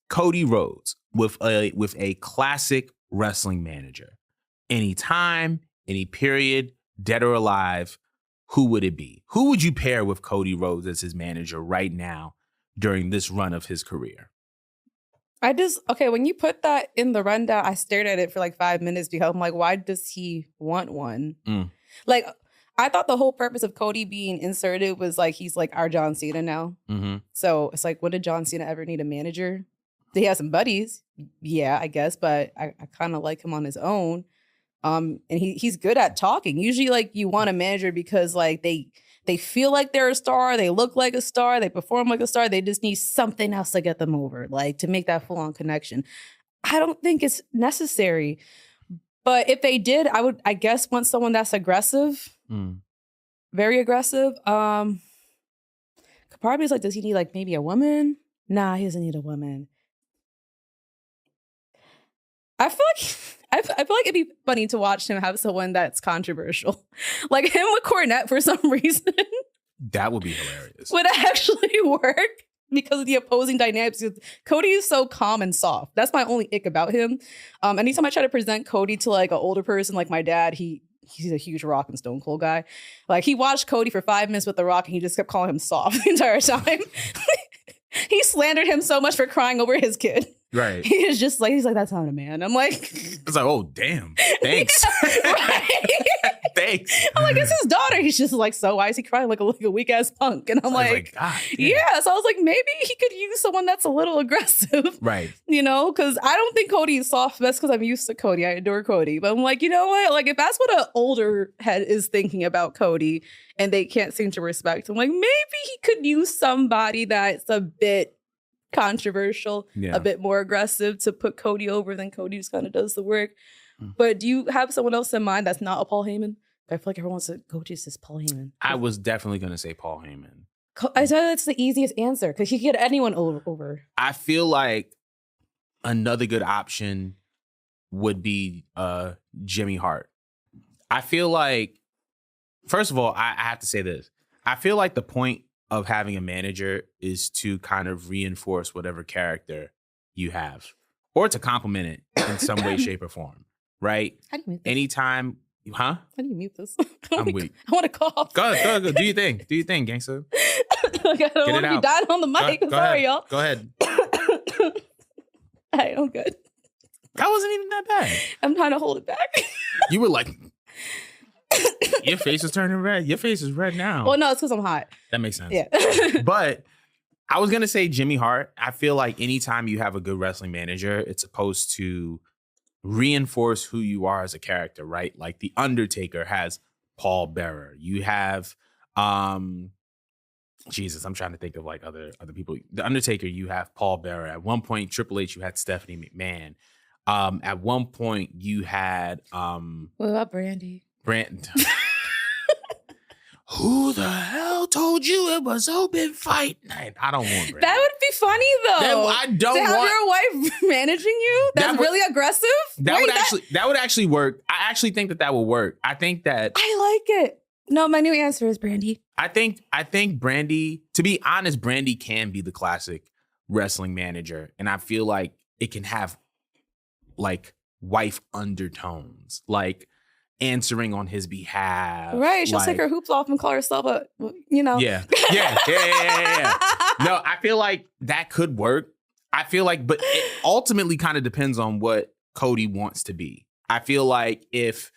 Speaker 1: Cody Rhodes with a classic wrestling manager, any time, any period, dead or alive, who would it be? Who would you pair with Cody Rhodes as his manager right now during this run of his career?
Speaker 2: When you put that in the rundown, I stared at it for like 5 minutes because I'm like, why does he want one? Like, I thought the whole purpose of Cody being inserted was like, he's like our John Cena now. Mm-hmm. So it's like, when did John Cena ever need a manager? Did he have some buddies? Yeah, I guess, but I kind of like him on his own. And he's good at talking. Usually, like, you want a manager because like they feel like they're a star, they look like a star, they perform like a star. They just need something else to get them over, like to make that full-on connection. I don't think it's necessary. But if they did, I guess want someone that's aggressive, very aggressive. Probably is like, does he need like maybe a woman? Nah, he doesn't need a woman. I feel like I feel like it'd be funny to watch him have someone that's controversial. Like him with Cornette for some reason
Speaker 1: That would be hilarious.
Speaker 2: would actually work because of the opposing dynamics. Cody is so calm and soft. That's my only ick about him. Anytime I try to present Cody to like an older person like my dad, he's a huge Rock and Stone Cold guy. Like he watched Cody for 5 minutes with The Rock and he just kept calling him soft the entire time. He slandered him so much for crying over his kid.
Speaker 1: Right.
Speaker 2: He's like, that's not a man. I'm like,
Speaker 1: It's like, oh, damn. Thanks.
Speaker 2: right?
Speaker 1: Thanks.
Speaker 2: I'm like, it's his daughter. He's just like, so why is he crying like a weak ass punk? And I'm like,
Speaker 1: God damn.
Speaker 2: yeah. So I was like, maybe he could use someone that's a little aggressive.
Speaker 1: Right.
Speaker 2: You know, because I don't think Cody is soft. That's because I'm used to Cody. I adore Cody. But I'm like, you know what? Like, if that's what an older head is thinking about Cody and they can't seem to respect him, like, maybe he could use somebody that's a bit controversial,
Speaker 1: Yeah.
Speaker 2: a bit more aggressive to put Cody over, then Cody just kind of does the work.
Speaker 1: Mm.
Speaker 2: But do you have someone else in mind that's not a Paul Heyman? I feel like everyone wants to go just as Paul Heyman.
Speaker 1: I was definitely going to say Paul Heyman.
Speaker 2: I said that's the easiest answer because he could get anyone over.
Speaker 1: I feel like another good option would be Jimmy Hart. I feel like, first of all, I have to say this. I feel like the point of having a manager is to kind of reinforce whatever character you have or to complement it in some way, shape, or form, right?
Speaker 2: How do you mute this?
Speaker 1: Anytime, huh?
Speaker 2: How do you mute this?
Speaker 1: I'm weak.
Speaker 2: I want to cough.
Speaker 1: Go ahead, do your thing. Do your thing, gangster.
Speaker 2: Like, I don't
Speaker 1: Get
Speaker 2: want
Speaker 1: it
Speaker 2: to be
Speaker 1: out.
Speaker 2: dying on the mic.
Speaker 1: Go
Speaker 2: Sorry,
Speaker 1: ahead.
Speaker 2: y'all.
Speaker 1: Go ahead.
Speaker 2: Hey, I'm good.
Speaker 1: That wasn't even that bad.
Speaker 2: I'm trying to hold it back.
Speaker 1: You were like, your face is turning red. Your face is red now.
Speaker 2: Well, no, it's because I'm hot.
Speaker 1: That makes sense.
Speaker 2: Yeah.
Speaker 1: But I was going to say Jimmy Hart. I feel like anytime you have a good wrestling manager, it's supposed to reinforce who you are as a character, right? Like The Undertaker has Paul Bearer. You have, Jesus, I'm trying to think of like other people. The Undertaker, you have Paul Bearer. At one point, Triple H, you had Stephanie McMahon. At one point, you had
Speaker 2: What about Brandy?
Speaker 1: Brand. Who the hell told you it was open fight night? I don't want Brandy.
Speaker 2: That would be funny though.
Speaker 1: I don't
Speaker 2: to have
Speaker 1: want
Speaker 2: your wife managing you. That's
Speaker 1: That would-
Speaker 2: really aggressive.
Speaker 1: that would actually work. I actually think that would work. I think that
Speaker 2: I like it. No, my new answer is Brandy.
Speaker 1: I think Brandy, to be honest, Brandy can be the classic wrestling manager. And I feel like it can have like wife undertones, like answering on his behalf.
Speaker 2: Right. She'll
Speaker 1: like,
Speaker 2: take her hoops off and call herself a, you know.
Speaker 1: Yeah. No, I feel like that could work. I feel like, but it ultimately kind of depends on what Cody wants to be. I feel like if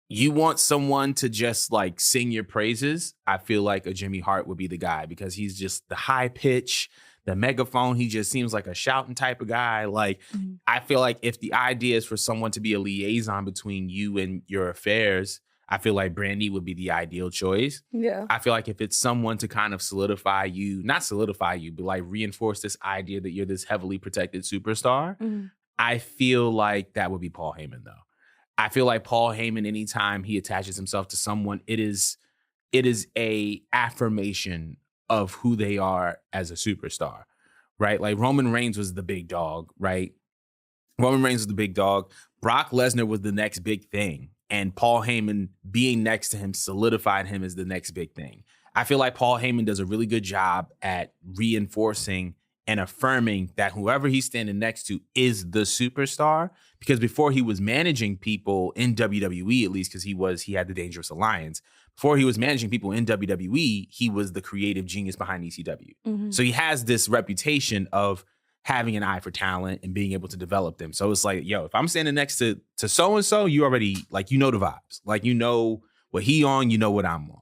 Speaker 1: you want someone to just like sing your praises, I feel like a Jimmy Hart would be the guy because he's just the high pitch, the megaphone. He just seems like a shouting type of guy. Like, I feel like if the idea is for someone to be a liaison between you and your affairs, I feel like Brandy would be the ideal choice.
Speaker 2: Yeah.
Speaker 1: I feel like if it's someone to kind of solidify you, not solidify you, but like reinforce this idea that you're this heavily protected superstar,
Speaker 2: Mhm.
Speaker 1: I feel like that would be Paul Heyman, though. I feel like Paul Heyman, anytime he attaches himself to someone, it is a affirmation of who they are as a superstar, right? Like Roman Reigns was the big dog, right? Roman Reigns was the big dog. Brock Lesnar was the next big thing. And Paul Heyman being next to him solidified him as the next big thing. I feel like Paul Heyman does a really good job at reinforcing and affirming that whoever he's standing next to is the superstar. Because before he was managing people in WWE, at least because he had the Dangerous Alliance, before he was managing people in WWE, he was the creative genius behind ECW.
Speaker 2: Mhm.
Speaker 1: So he has this reputation of having an eye for talent and being able to develop them. So it's like, yo, if I'm standing next to so-and-so, you already, like, you know the vibes. Like, you know what he on, you know what I'm on.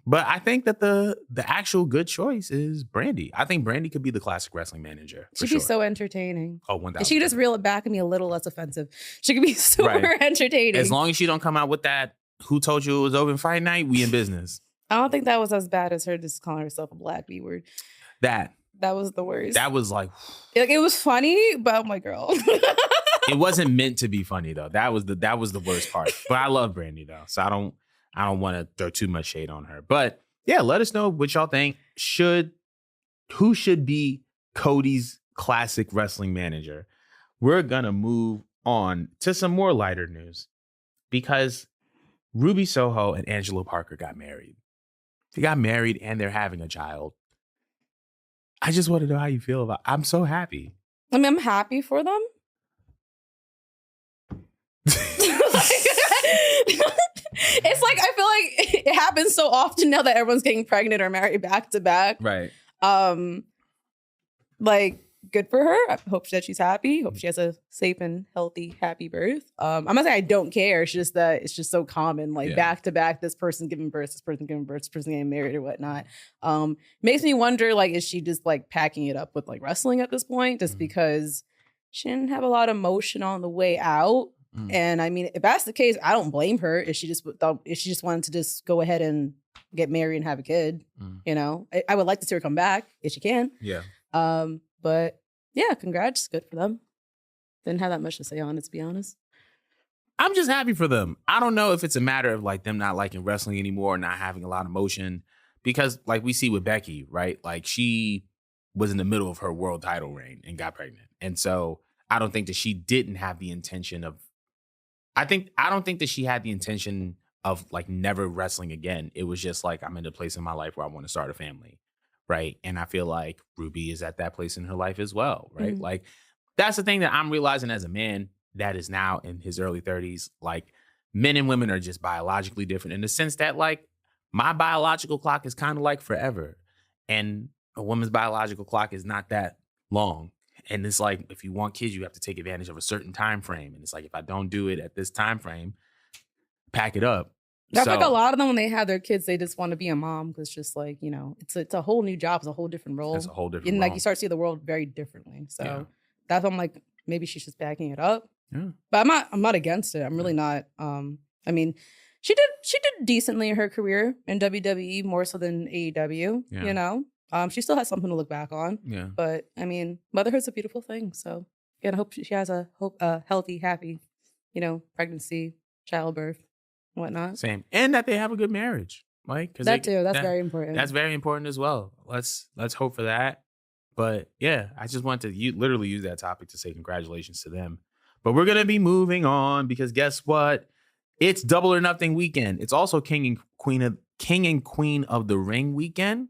Speaker 1: But I think that the actual good choice is Brandy. I think Brandy could be the classic wrestling manager. For
Speaker 2: She'd
Speaker 1: sure.
Speaker 2: be so entertaining.
Speaker 1: Oh, 1,000%.
Speaker 2: If she could just reel it back and be a little less offensive, she could be super
Speaker 1: Right.
Speaker 2: entertaining.
Speaker 1: As long as she don't come out with that, who told you it was open fight night, we in business.
Speaker 2: I don't think that was as bad as her just calling herself a black B word.
Speaker 1: That
Speaker 2: Was the worst.
Speaker 1: that was like,
Speaker 2: It was funny, but I'm like, girl.
Speaker 1: it wasn't meant to be funny though. That was the worst part. But I love Brandy though, so I don't want to throw too much shade on her. But yeah, let us know what y'all think. Who should be Cody's classic wrestling manager? We're gonna move on to some more lighter news because Ruby Soho and Angelo Parker got married. They got married and they're having a child. I just want to know how you feel about it. I'm so happy.
Speaker 2: I mean, I'm happy for them. It's like, I feel like it happens so often now that everyone's getting pregnant or married back to back.
Speaker 1: Right.
Speaker 2: Like, good for her. I hope that she's happy. Hope she has a safe and healthy, happy birth. I'm not saying I don't care. It's just that it's just so common, like back to back, this person's giving birth, this person giving birth, this person getting married or whatnot. Makes me wonder, like, is she just like packing it up with like wrestling at this point, just because she didn't have a lot of motion on the way out? And I mean, if that's the case, I don't blame her. If she just wanted to just go ahead and get married and have a kid, you know, I would like to see her come back if she can.
Speaker 1: Yeah.
Speaker 2: But yeah, congrats. Good for them. Didn't have that much to say on it, to be honest.
Speaker 1: I'm just happy for them. I don't know if it's a matter of like them not liking wrestling anymore, not having a lot of motion, because like we see with Becky, right? Like she was in the middle of her world title reign and got pregnant. And so I don't think that she didn't have the intention of, I don't think that she had the intention of like never wrestling again. It was just like, I'm in a place in my life where I want to start a family. Right. And I feel like Ruby is at that place in her life as well. Right. Like that's the thing that I'm realizing as a man that is now in his early 30s. Like men and women are just biologically different in the sense that like my biological clock is kind of like forever. And a woman's biological clock is not that long. And it's like, if you want kids, you have to take advantage of a certain time frame. And it's like, if I don't do it at this time frame, pack it up.
Speaker 2: That's like a lot of them when they have their kids, they just want to be a mom because just like, you know, it's a whole new job. It's a whole different role.
Speaker 1: It's a whole different
Speaker 2: and
Speaker 1: role.
Speaker 2: like you start to see the world very differently. So that's why I'm like, maybe she's just backing it up.
Speaker 1: Yeah.
Speaker 2: But I'm not against it. I'm really not. I mean, she did decently in her career in WWE more so than AEW, you know. She still has something to look back on.
Speaker 1: Yeah.
Speaker 2: But I mean, motherhood's a beautiful thing. So again, I hope she has a healthy, happy, you know, pregnancy, childbirth, whatnot.
Speaker 1: Same. And that they have a good marriage. Like
Speaker 2: that's very important.
Speaker 1: That's very important as well. Let's hope for that. But yeah, I just want to literally use that topic to say congratulations to them. But we're gonna be moving on because guess what? It's Double or Nothing weekend. It's also King and Queen of the Ring weekend.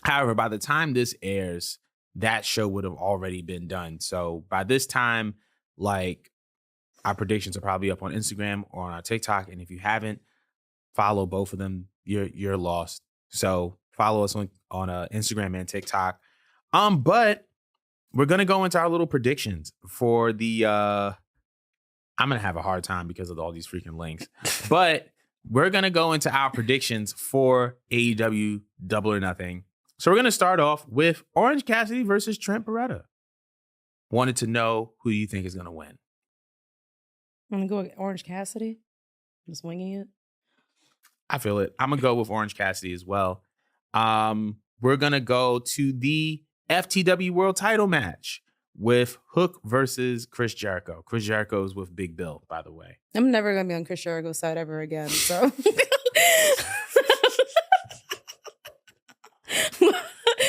Speaker 1: However, by the time this airs, that show would have already been done. So by this time, like our predictions are probably up on Instagram or on our TikTok. And if you haven't, follow both of them. You're lost. So follow us on Instagram and TikTok. But we're gonna go into our little predictions for the. I'm gonna have a hard time because of all these freaking links, but we're gonna go into our predictions for AEW Double or Nothing. So we're gonna start off with Orange Cassidy versus Trent Beretta. Wanted to know who you think is gonna win.
Speaker 2: I'm gonna go with Orange Cassidy. I'm just winging it.
Speaker 1: I feel it. I'm gonna go with Orange Cassidy as well. We're gonna go to the FTW World Title match with Hook versus Chris Jericho. Chris Jericho is with Big Bill, by the way.
Speaker 2: I'm never gonna be on Chris Jericho's side ever again. So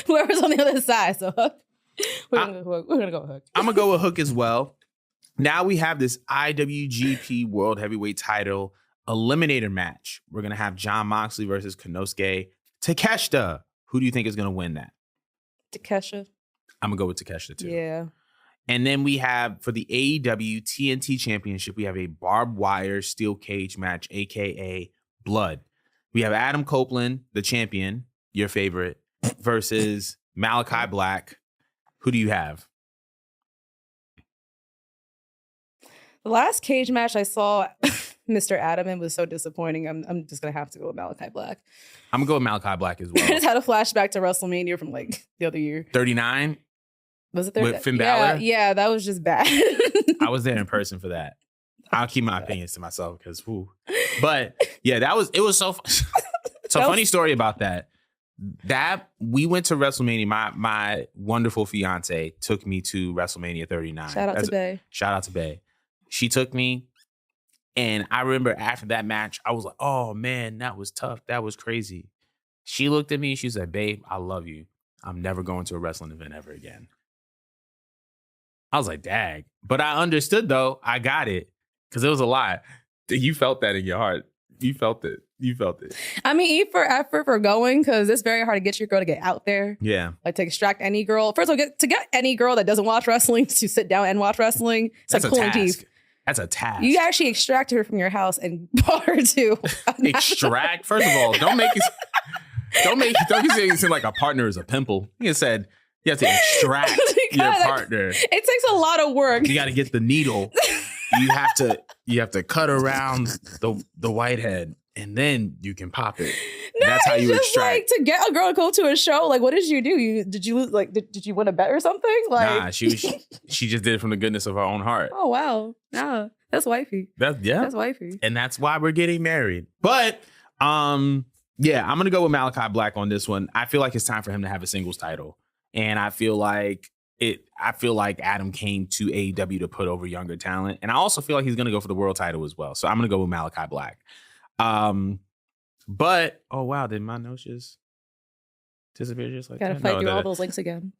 Speaker 2: whoever's on the other side. So Hook. We're gonna go with Hook.
Speaker 1: I'm gonna go with Hook as well. Now we have this IWGP World Heavyweight Title Eliminator match. We're gonna have Jon Moxley versus Konosuke Takeshita. Who do you think is gonna win that?
Speaker 2: Takesha.
Speaker 1: I'm gonna go with Takeshita too.
Speaker 2: Yeah.
Speaker 1: And then we have for the AEW TNT Championship, we have a barbed wire steel cage match, aka Blood. We have Adam Copeland, the champion, your favorite, versus Malachi Black. Who do you have?
Speaker 2: The last cage match I saw Mr. Adam in was so disappointing. I'm just gonna have to go with Malachi Black.
Speaker 1: I'm gonna go with Malachi Black as well.
Speaker 2: I just had a flashback to WrestleMania from like the other year.
Speaker 1: 39?
Speaker 2: Was it 39?
Speaker 1: With Finn Balor?
Speaker 2: Yeah, that was just bad.
Speaker 1: I was there in person for that. I'll keep my opinions to myself because whoo. But yeah, it was so so funny story about that. That we went to WrestleMania. My wonderful fiance took me to WrestleMania 39.
Speaker 2: Shout out to Bay.
Speaker 1: She took me, and I remember after that match, I was like, "Oh man, that was tough. That was crazy." She looked at me. She said, "Babe, I love you. I'm never going to a wrestling event ever again." I was like, "Dag," But I understood though. I got it because it was a lot. You felt that in your heart. You felt it. You felt it.
Speaker 2: I mean, E for effort for going, because it's very hard to get your girl to get out there.
Speaker 1: Yeah.
Speaker 2: Like to extract any girl. First of all, to get any girl that doesn't watch wrestling to sit down and watch wrestling, it's
Speaker 1: That's
Speaker 2: like
Speaker 1: a
Speaker 2: pulling
Speaker 1: task.
Speaker 2: teeth.
Speaker 1: That's a task.
Speaker 2: You actually extracted her from your house and brought her to
Speaker 1: Extract. First of all, don't say it seem like a partner is a pimple. You said you have to extract your partner.
Speaker 2: It takes a lot of work.
Speaker 1: You got to get the needle. You have to cut around the whitehead, and then you can pop it.
Speaker 2: No,
Speaker 1: that's how you
Speaker 2: just
Speaker 1: extract.
Speaker 2: like to get a girl to go to a show. Like, what did you do? Did you win a bet or something? Like,
Speaker 1: Nah, she just did it from the goodness of her own heart.
Speaker 2: Oh wow, no, that's wifey. That's wifey.
Speaker 1: And that's why we're getting married. But yeah, I'm gonna go with Malachi Black on this one. I feel like it's time for him to have a singles title, and I feel like Adam came to AEW to put over younger talent, and I also feel like he's gonna go for the world title as well. So I'm gonna go with Malachi Black. But oh wow, did my notes just disappear just like
Speaker 2: Gotta
Speaker 1: that?
Speaker 2: fight through all those links again.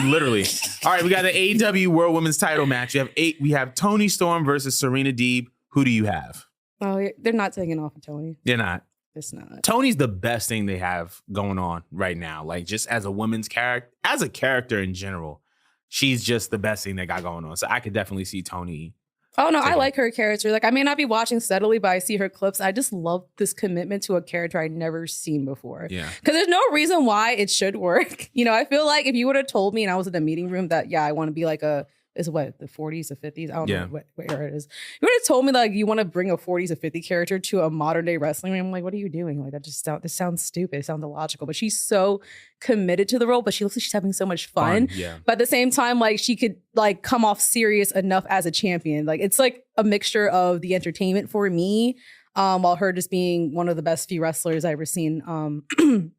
Speaker 1: Literally. All right, we got the AEW World Women's Title match. We have Toni Storm versus Serena Deeb. Who do you have?
Speaker 2: Oh, they're not taking off of Tony.
Speaker 1: They're not.
Speaker 2: It's not.
Speaker 1: Tony's the best thing they have going on right now. Like just as a woman's character, as a character in general, she's just the best thing they got going on. So I could definitely see Tony.
Speaker 2: Oh no, I like her character. Like I may not be watching steadily, but I see her clips. I just love this commitment to a character I'd never seen before.
Speaker 1: Yeah.
Speaker 2: Because there's no reason why it should work. You know, I feel like if you would have told me and I was in a meeting room that, yeah, I want to be like the 40s or 50s? I don't know what era it is. You would have told me like you want to bring a 40s or 50 character to a modern day wrestling ring. I'm like, what are you doing? Like this sounds stupid. It sounds illogical. But she's so committed to the role, but she looks like she's having so much fun.
Speaker 1: Yeah.
Speaker 2: But at the same time, like she could like come off serious enough as a champion. Like it's like a mixture of the entertainment for me, while her just being one of the best few wrestlers I've ever seen from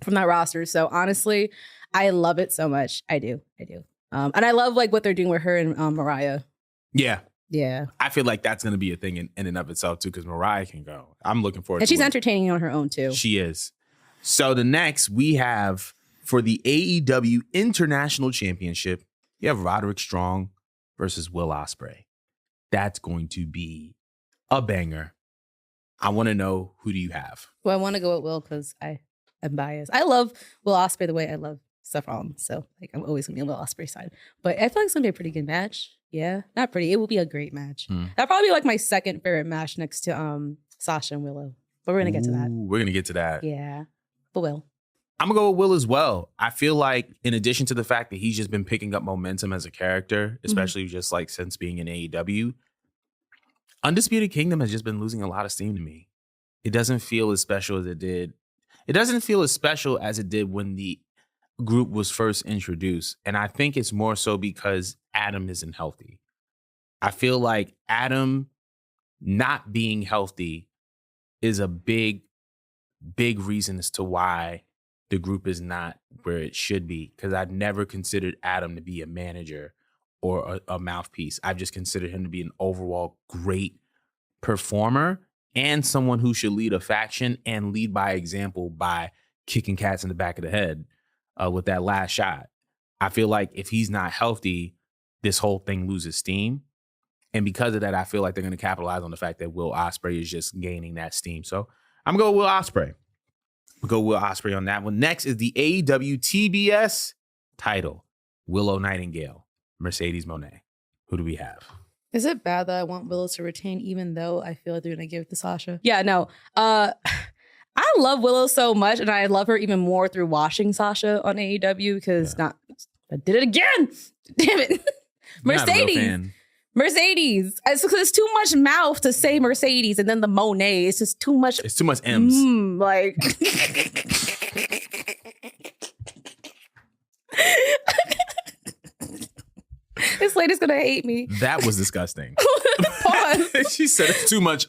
Speaker 2: that roster. So honestly, I love it so much. I do. And I love like what they're doing with her and Mariah.
Speaker 1: Yeah.
Speaker 2: Yeah.
Speaker 1: I feel like that's going to be a thing in and of itself too, because Mariah can go. I'm looking forward to it.
Speaker 2: And she's entertaining on her own too.
Speaker 1: She is. So the next we have for the AEW International Championship, you have Roderick Strong versus Will Ospreay. That's going to be a banger. I want to know, who do you have?
Speaker 2: Well, I want to go with Will because I am biased. I love Will Ospreay the way I love Seth Rollins. So like I'm always gonna be on Will Ospreay side. But I feel like it's gonna be a pretty good match. Yeah. Not pretty. It will be a great match. That'll probably be like my second favorite match next to Sasha and Willow. But we're gonna get to that.
Speaker 1: We're gonna get to that.
Speaker 2: Yeah. But Will.
Speaker 1: I'm gonna go with Will as well. I feel like in addition to the fact that he's just been picking up momentum as a character, especially just like since being in AEW, Undisputed Kingdom has just been losing a lot of steam to me. It doesn't feel as special as it did. It doesn't feel as special as it did when the group was first introduced. And I think it's more so because Adam isn't healthy. I feel like Adam not being healthy is a big reason as to why the group is not where it should be. Because I've never considered Adam to be a manager or a mouthpiece. I've just considered him to be an overall great performer and someone who should lead a faction and lead by example by kicking cats in the back of the head with that last shot. I feel like if he's not healthy, this whole thing loses steam. And because of that, I feel like they're going to capitalize on the fact that Will Ospreay is just gaining that steam. So I'm going to go Will Ospreay. We'll go Will Ospreay on that one. Next is the AEW TBS title. Willow Nightingale, Mercedes Moné. Who do we have?
Speaker 2: Is it bad that I want Willow to retain even though I feel like they're going to give it to Sasha? Yeah, no. I love Willow so much, and I love her even more through watching Sasha on AEW because I did it again. Damn it. Mercedes. It's too much mouth to say Mercedes and then the Monet. It's just too much.
Speaker 1: It's too much M's.
Speaker 2: Like. This lady's gonna hate me.
Speaker 1: That was disgusting.
Speaker 2: Pause.
Speaker 1: She said it's too much.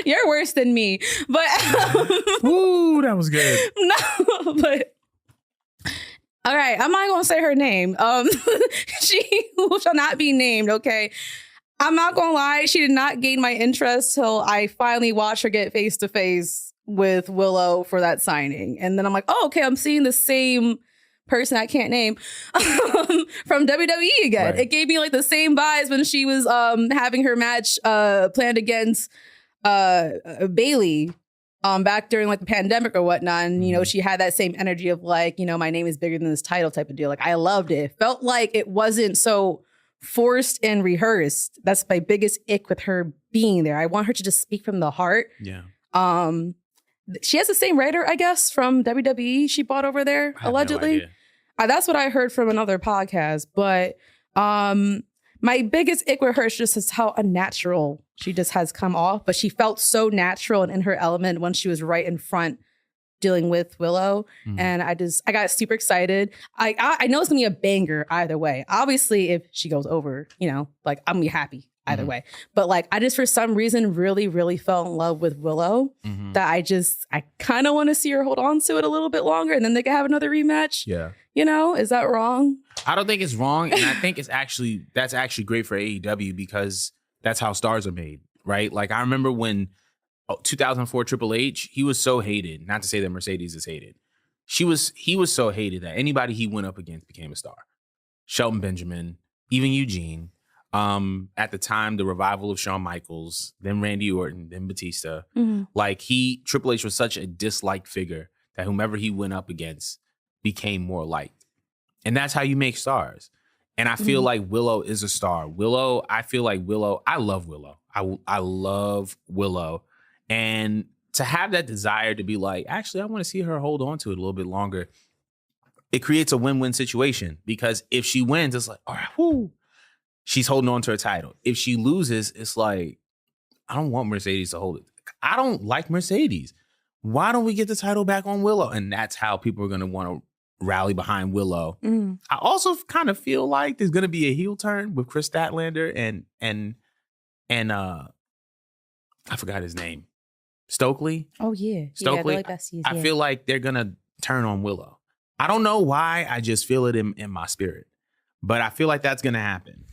Speaker 2: You're worse than me. But
Speaker 1: Ooh, that was good.
Speaker 2: No, but all right, I'm not gonna say her name. She shall not be named, okay? I'm not gonna lie, she did not gain my interest till I finally watched her get face to face with Willow for that signing. And then I'm like, oh, okay, I'm seeing the same person I can't name from WWE again.
Speaker 1: Right.
Speaker 2: It gave me like the same vibes when she was having her match planned against Bailey back during like the pandemic or whatnot. And, you know, she had that same energy of like, you know, my name is bigger than this title type of deal. Like I loved it. It felt like it wasn't so forced and rehearsed. That's my biggest ick with her being there. I want her to just speak from the heart.
Speaker 1: Yeah.
Speaker 2: She has the same writer, I guess, from WWE she bought over there,
Speaker 1: I have no
Speaker 2: allegedly.
Speaker 1: idea.
Speaker 2: That's what I heard from another podcast. But my biggest ick with her is just how unnatural she just has come off. But she felt so natural and in her element when she was right in front dealing with Willow. And I got super excited. I know it's gonna be a banger either way. Obviously, if she goes over, you know, like I'm gonna be happy either way. But like I just for some reason really, really fell in love with Willow that I kind of want to see her hold on to it a little bit longer and then they can have another rematch.
Speaker 1: Yeah.
Speaker 2: You know, is that wrong?
Speaker 1: I don't think it's wrong. And I think that's actually great for AEW because that's how stars are made, right? Like I remember when 2004 Triple H, he was so hated. Not to say that Mercedes is hated. He was so hated that anybody he went up against became a star. Shelton Benjamin, even Eugene. At the time, the revival of Shawn Michaels, then Randy Orton, then Batista. Like Triple H was such a disliked figure that whomever he went up against became more liked. And that's how you make stars. And I feel like Willow is a star. I love Willow. I love Willow. And to have that desire to be like, actually, I want to see her hold on to it a little bit longer. It creates a win-win situation because if she wins, it's like, all right, whoo, she's holding on to her title. If she loses, it's like, I don't want Mercedes to hold it. I don't like Mercedes. Why don't we get the title back on Willow? And that's how people are going to want to rally behind Willow. I also kind of feel like there's going to be a heel turn with Chris Statlander and I forgot his name. Stokely?
Speaker 2: Oh, yeah.
Speaker 1: Stokely?
Speaker 2: Yeah, like besties,
Speaker 1: I feel like they're going to turn on Willow. I don't know why. I just feel it in my spirit. But I feel like that's going to happen.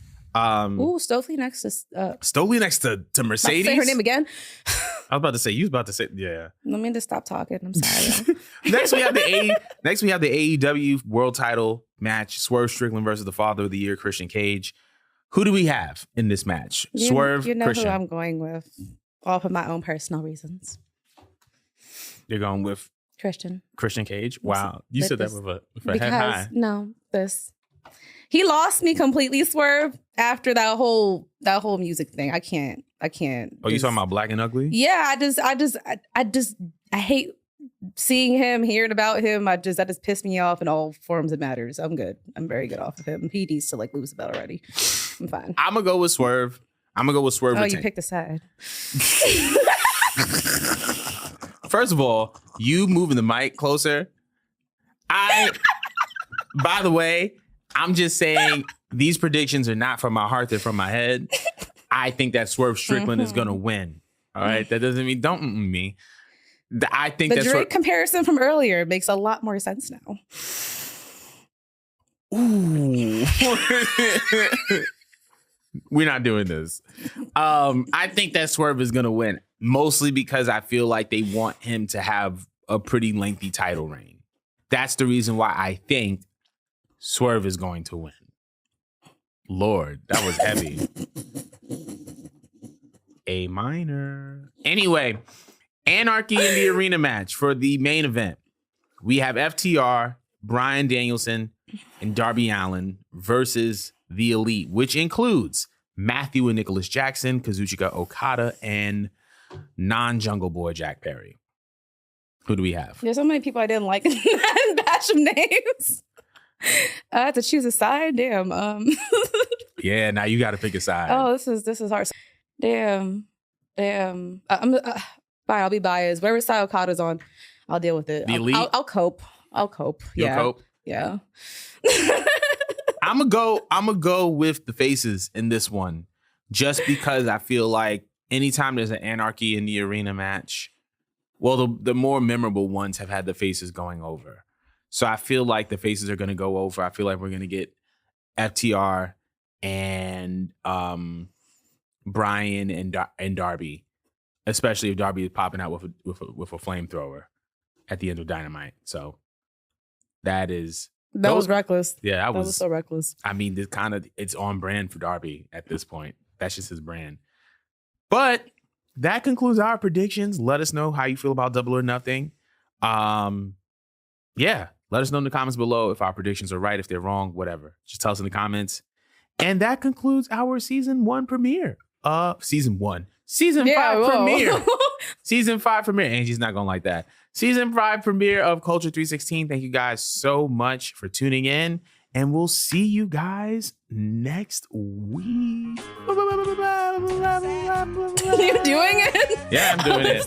Speaker 2: Stokely next to...
Speaker 1: Stokely next to Mercedes?
Speaker 2: Say her name again?
Speaker 1: I was about to say, you was about to say, yeah.
Speaker 2: Let me just stop talking. I'm sorry.
Speaker 1: Next we have the AEW World Title match: Swerve Strickland versus the Father of the Year, Christian Cage. Who do we have in this match? Swerve,
Speaker 2: you know
Speaker 1: Christian.
Speaker 2: who I'm going with, off of my own personal reasons.
Speaker 1: You're going with
Speaker 2: Christian
Speaker 1: Cage. Wow, you said that with a head high.
Speaker 2: No, he lost me completely, Swerve, after that whole music thing. I can't.
Speaker 1: Oh, you talking about Black and Ugly?
Speaker 2: Yeah, I hate seeing him, hearing about him. That just pissed me off in all forms and matters. I'm good. I'm very good off of him. He needs to like lose the belt already. I'm fine.
Speaker 1: I'm gonna go with Swerve.
Speaker 2: Oh, you picked a side.
Speaker 1: First of all, you moving the mic closer. By the way, I'm just saying these predictions are not from my heart, they're from my head. I think that Swerve Strickland is going to win. All right. That doesn't mean don't me. I think
Speaker 2: the Drake comparison from earlier makes a lot more sense now.
Speaker 1: Ooh. We're not doing this. I think that Swerve is going to win, mostly because I feel like they want him to have a pretty lengthy title reign. That's the reason why I think Swerve is going to win. Lord, that was heavy. A minor. Anyway, Anarchy in the Arena match for the main event. We have FTR, Bryan Danielson, and Darby Allin versus the Elite, which includes Matthew and Nicholas Jackson, Kazuchika Okada, and non-Jungle Boy Jack Perry. Who do we have?
Speaker 2: There's so many people I didn't like in that batch of names. I have to choose a side. Damn.
Speaker 1: Yeah, now you got to pick a side.
Speaker 2: Oh, this is hard. Damn. Fine, I'll be biased. Whatever side Okada's on, I'll deal with it.
Speaker 1: The Elite?
Speaker 2: I'll cope.
Speaker 1: You'll cope?
Speaker 2: Yeah.
Speaker 1: I'm gonna go with the faces in this one, just because I feel like anytime there's an Anarchy in the Arena match, well, the more memorable ones have had the faces going over. So I feel like the faces are going to go over. I feel like we're going to get FTR and Bryan and Darby especially if Darby is popping out with a flamethrower at the end of Dynamite. So that was
Speaker 2: reckless.
Speaker 1: Yeah,
Speaker 2: that was so reckless.
Speaker 1: I mean, it's on brand for Darby at this point. That's just his brand. But that concludes our predictions. Let us know how you feel about Double or Nothing. Yeah, let us know in the comments below if our predictions are right, if they're wrong, whatever. Just tell us in the comments. And that concludes our season 1 premiere. Season 5 premiere. Season 5 premiere. Angie's not gonna like that. Season 5 premiere of Culture 316. Thank you guys so much for tuning in. And we'll see you guys next week.
Speaker 2: Are you doing it?
Speaker 1: Yeah, I'm doing it.